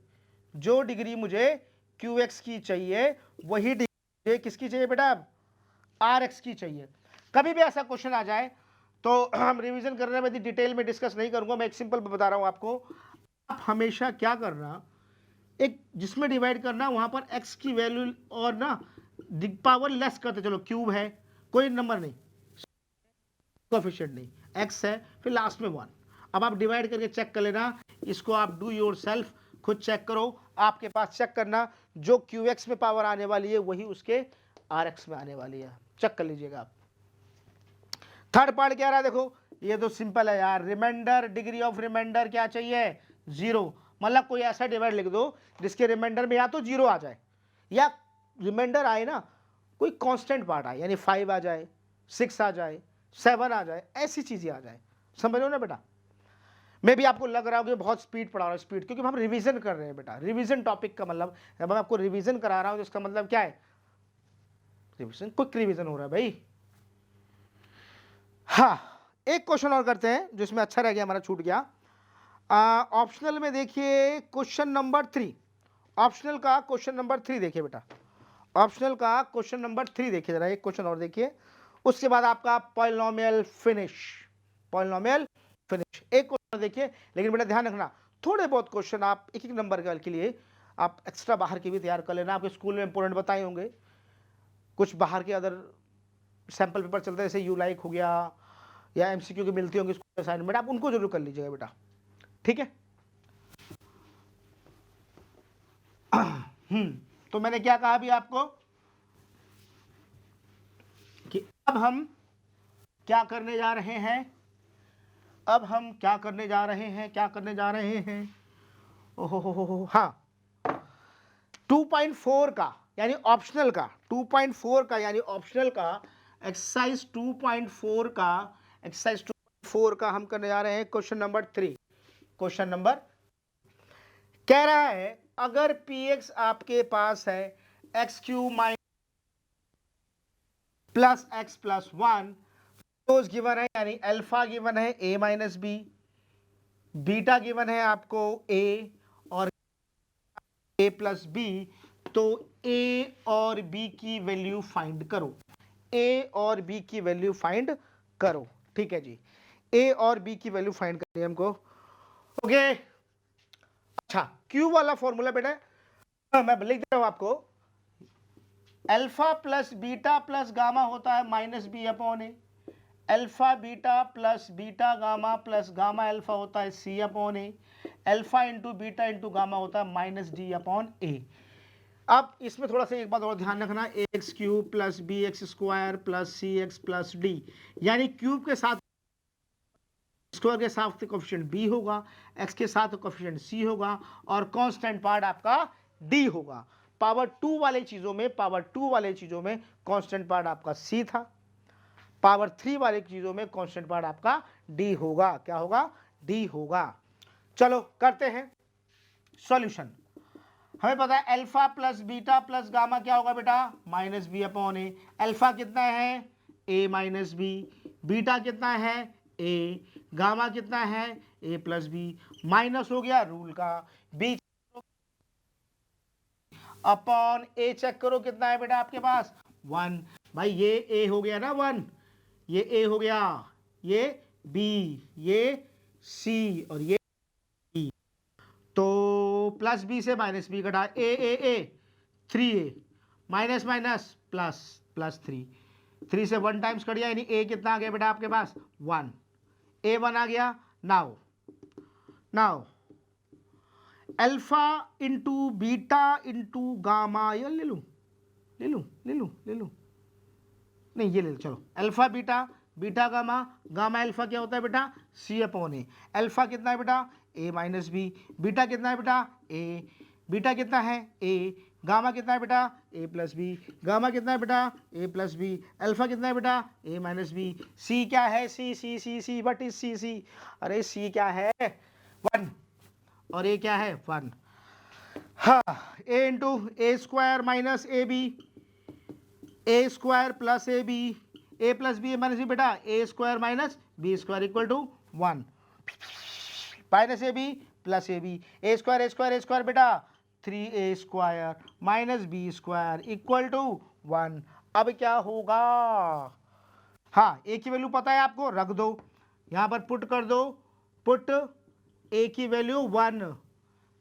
वही डिग्री किसकी चाहिए बेटा, आर एक्स की चाहिए। कभी भी ऐसा क्वेश्चन आ जाए तो हम रिवीजन करने में डिटेल में डिस्कस नहीं करूंगा, मैं एक सिंपल बता रहा हूं आपको। आप हमेशा क्या करना, एक जिसमें डिवाइड करना वहां पर x की वैल्यू और ना पावर लेस करते चलो, क्यूब है कोई नंबर नहीं, कोएफिशिएंट नहीं, x है फिर लास्ट में 1। अब आप डिवाइड करके चेक कर लेना, इसको आप डू योर सेल्फ, खुद चेक करो, आपके पास चेक करना जो क्यू एक्स में पावर आने वाली है वही उसके आर एक्स में आने वाली है, चेक कर लीजिएगा आप। थर्ड पार्ट क्या रहा है देखो, ये तो सिंपल है यार, रिमाइंडर, डिग्री ऑफ रिमाइंडर क्या चाहिए 0, मतलब कोई ऐसा डिवाइड लिख दो जिसके रिमाइंडर में या तो 0 आ जाए या रिमाइंडर आए ना, कोई कांस्टेंट पार्ट आए, यानी 5 आ जाए, 6 आ जाए, 7 आ जाए, ऐसी चीजें आ जाए, समझ लो ना बेटा। मैं भी आपको लग रहा हूँ कि बहुत स्पीड पढ़ा रहा हूँ, स्पीड, क्योंकि हम रिवीजन कर रहे हैं बेटा। रिवीजन टॉपिक का मतलब, जब मैं आपको रिवीजन करा रहा हूँ तो इसका मतलब क्या है, रिवीजन, क्विक रिवीजन हो रहा है भाई। हाँ, एक क्वेश्चन और करते हैं जिसमें अच्छा रह गया, हमारा छूट गया। ऑप्शनल में देखिए क्वेश्चन नंबर 3, ऑप्शनल का क्वेश्चन नंबर 3 देखिए बेटा, ऑप्शनल का क्वेश्चन नंबर 3 देखिए जरा, एक क्वेश्चन और देखिए, उसके बाद आपका पॉलिनोमियल फिनिश, पॉलिनोमियल फिनिश। एक क्वेश्चन देखिए, लेकिन बेटा ध्यान रखना, थोड़े बहुत क्वेश्चन आप एक एक नंबर के लिए आप एक्स्ट्रा बाहर के भी तैयार कर लेना, आपके स्कूल में इंपोर्टेंट बताए होंगे, कुछ बाहर के अदर सैंपल पेपर चलते हैं, जैसे यू लाइक हो गया या एमसीक्यू की मिलती होंगी स्कूल असाइनमेंट, आप उनको जरूर कर लीजिएगा बेटा, ठीक है। तो मैंने क्या कहा अभी आपको कि अब हम क्या करने जा रहे हैं, अब हम क्या करने जा रहे हैं, क्या करने जा रहे हैं, ओहो हाँ, 2.4 का यानी ऑप्शनल का, 2.4 का यानी ऑप्शनल का एक्सरसाइज 2.4 का, एक्सरसाइज 2.4 का हम करने जा रहे हैं क्वेश्चन नंबर 3। क्वेश्चन नंबर कह रहा है अगर px आपके पास है x Q minus plus x plus 1, given है, यानी अल्फा गिवन है a minus b, beta given है आपको a और a प्लस बी, तो a और b की वैल्यू फाइंड करो, a और b की वैल्यू फाइंड करो, ठीक है जी, a और b की वैल्यू फाइंड करनी है हमको, ओके। अच्छा, q वाला फॉर्मूला बेटा मैं लिख दे रहा हूं आपको, alpha plus beta plus gamma होता है minus B upon A, alpha beta plus beta gamma plus gamma alpha होता है C upon A, alpha into beta into gamma होता है माइनस डी अपॉन ए। अब इसमें थोड़ा सा एक बात और ध्यान रखना, a x cube plus b x square plus c x plus d, यानी क्यूब के साथ स्क्वायर के साथ कोफिशिएंट बी होगा, एक्स के साथ कोफिशिएंट सी होगा और कांस्टेंट पार्ट आपका डी होगा। पावर 2 वाले चीजों में, पावर 2 वाले चीजों में कांस्टेंट पार्ट आपका सी था, पावर 3 वाले चीजों में कांस्टेंट पार्ट आपका डी होगा, क्या होगा, डी होगा। चलो करते हैं सॉल्यूशन। हमें पता है alpha plus beta plus gamma क्या होगा बेटा, minus B upon A. Alpha कितना है, ए माइनस बी, बीटा कितना है, ए, गामा कितना है, ए प्लस बी, माइनस हो गया रूल का, बी अपॉन ए चेक करो कितना है बेटा आपके पास 1, भाई ये ए हो गया ना 1, ये ए हो गया, ये बी, ये सी और ये ई, तो प्लस बी से माइनस बी घटा, ए 3a minus minus plus plus 3 से 1 टाइम्स कट गया, यानी ए कितना आ गया बेटा आपके पास 1, a1 आ गया। Now alpha into beta into gamma, ये ले लूं नहीं ये ले लो, चलो alpha beta, beta gamma, gamma alpha क्या होता है बेटा सी अपॉन ए, अल्फा कितना है बेटा ए माइनस बी, बीटा कितना है बेटा ए, बीटा कितना है ए, गामा कितना है बेटा ए प्लस बी, गामा कितना है बेटा ए प्लस बी, अल्फा कितना है बेटा ए माइनस बी, सी क्या है सी, व्हाट इज सी, अरे सी क्या है 1 और ए क्या है 1, हाँ, a into a square minus a b, a square plus a b, A plus b minus b बेटा ए square minus B square equal to 1, minus a b plus a square बेटा 3a square minus B square equal to 1। अब क्या होगा, हाँ ए की value पता है आपको, रख दो यहां पर, पुट कर दो, पुट ए की वैल्यू 1,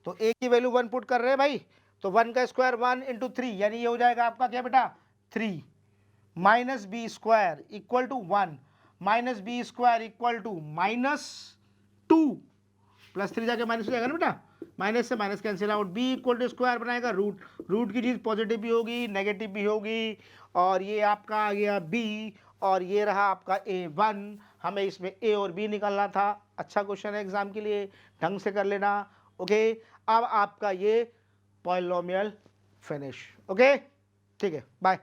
तो ए की वैल्यू 1 पुट कर रहे हैं भाई, तो 1 का स्क्वायर 1 इंटू 3, यानी ये हो जाएगा आपका क्या बेटा 3 minus B square equal to 1, minus B square equal to -2, plus 3 जाके माइनस हो जाएगा ना बेटा, माइनस से minus cancel out, b equal to square बनाएगा रूट की चीज पॉजिटिव भी होगी नेगेटिव भी होगी, और ये आपका आ गया बी और ये रहा आपका a1, हमें इसमें a और b निकालना था। अच्छा क्वेश्चन है एग्जाम के लिए, ढंग से कर लेना, ओके। अब आपका ये पॉलिनोमियल फिनिश। ओके, ठीक है, बाय।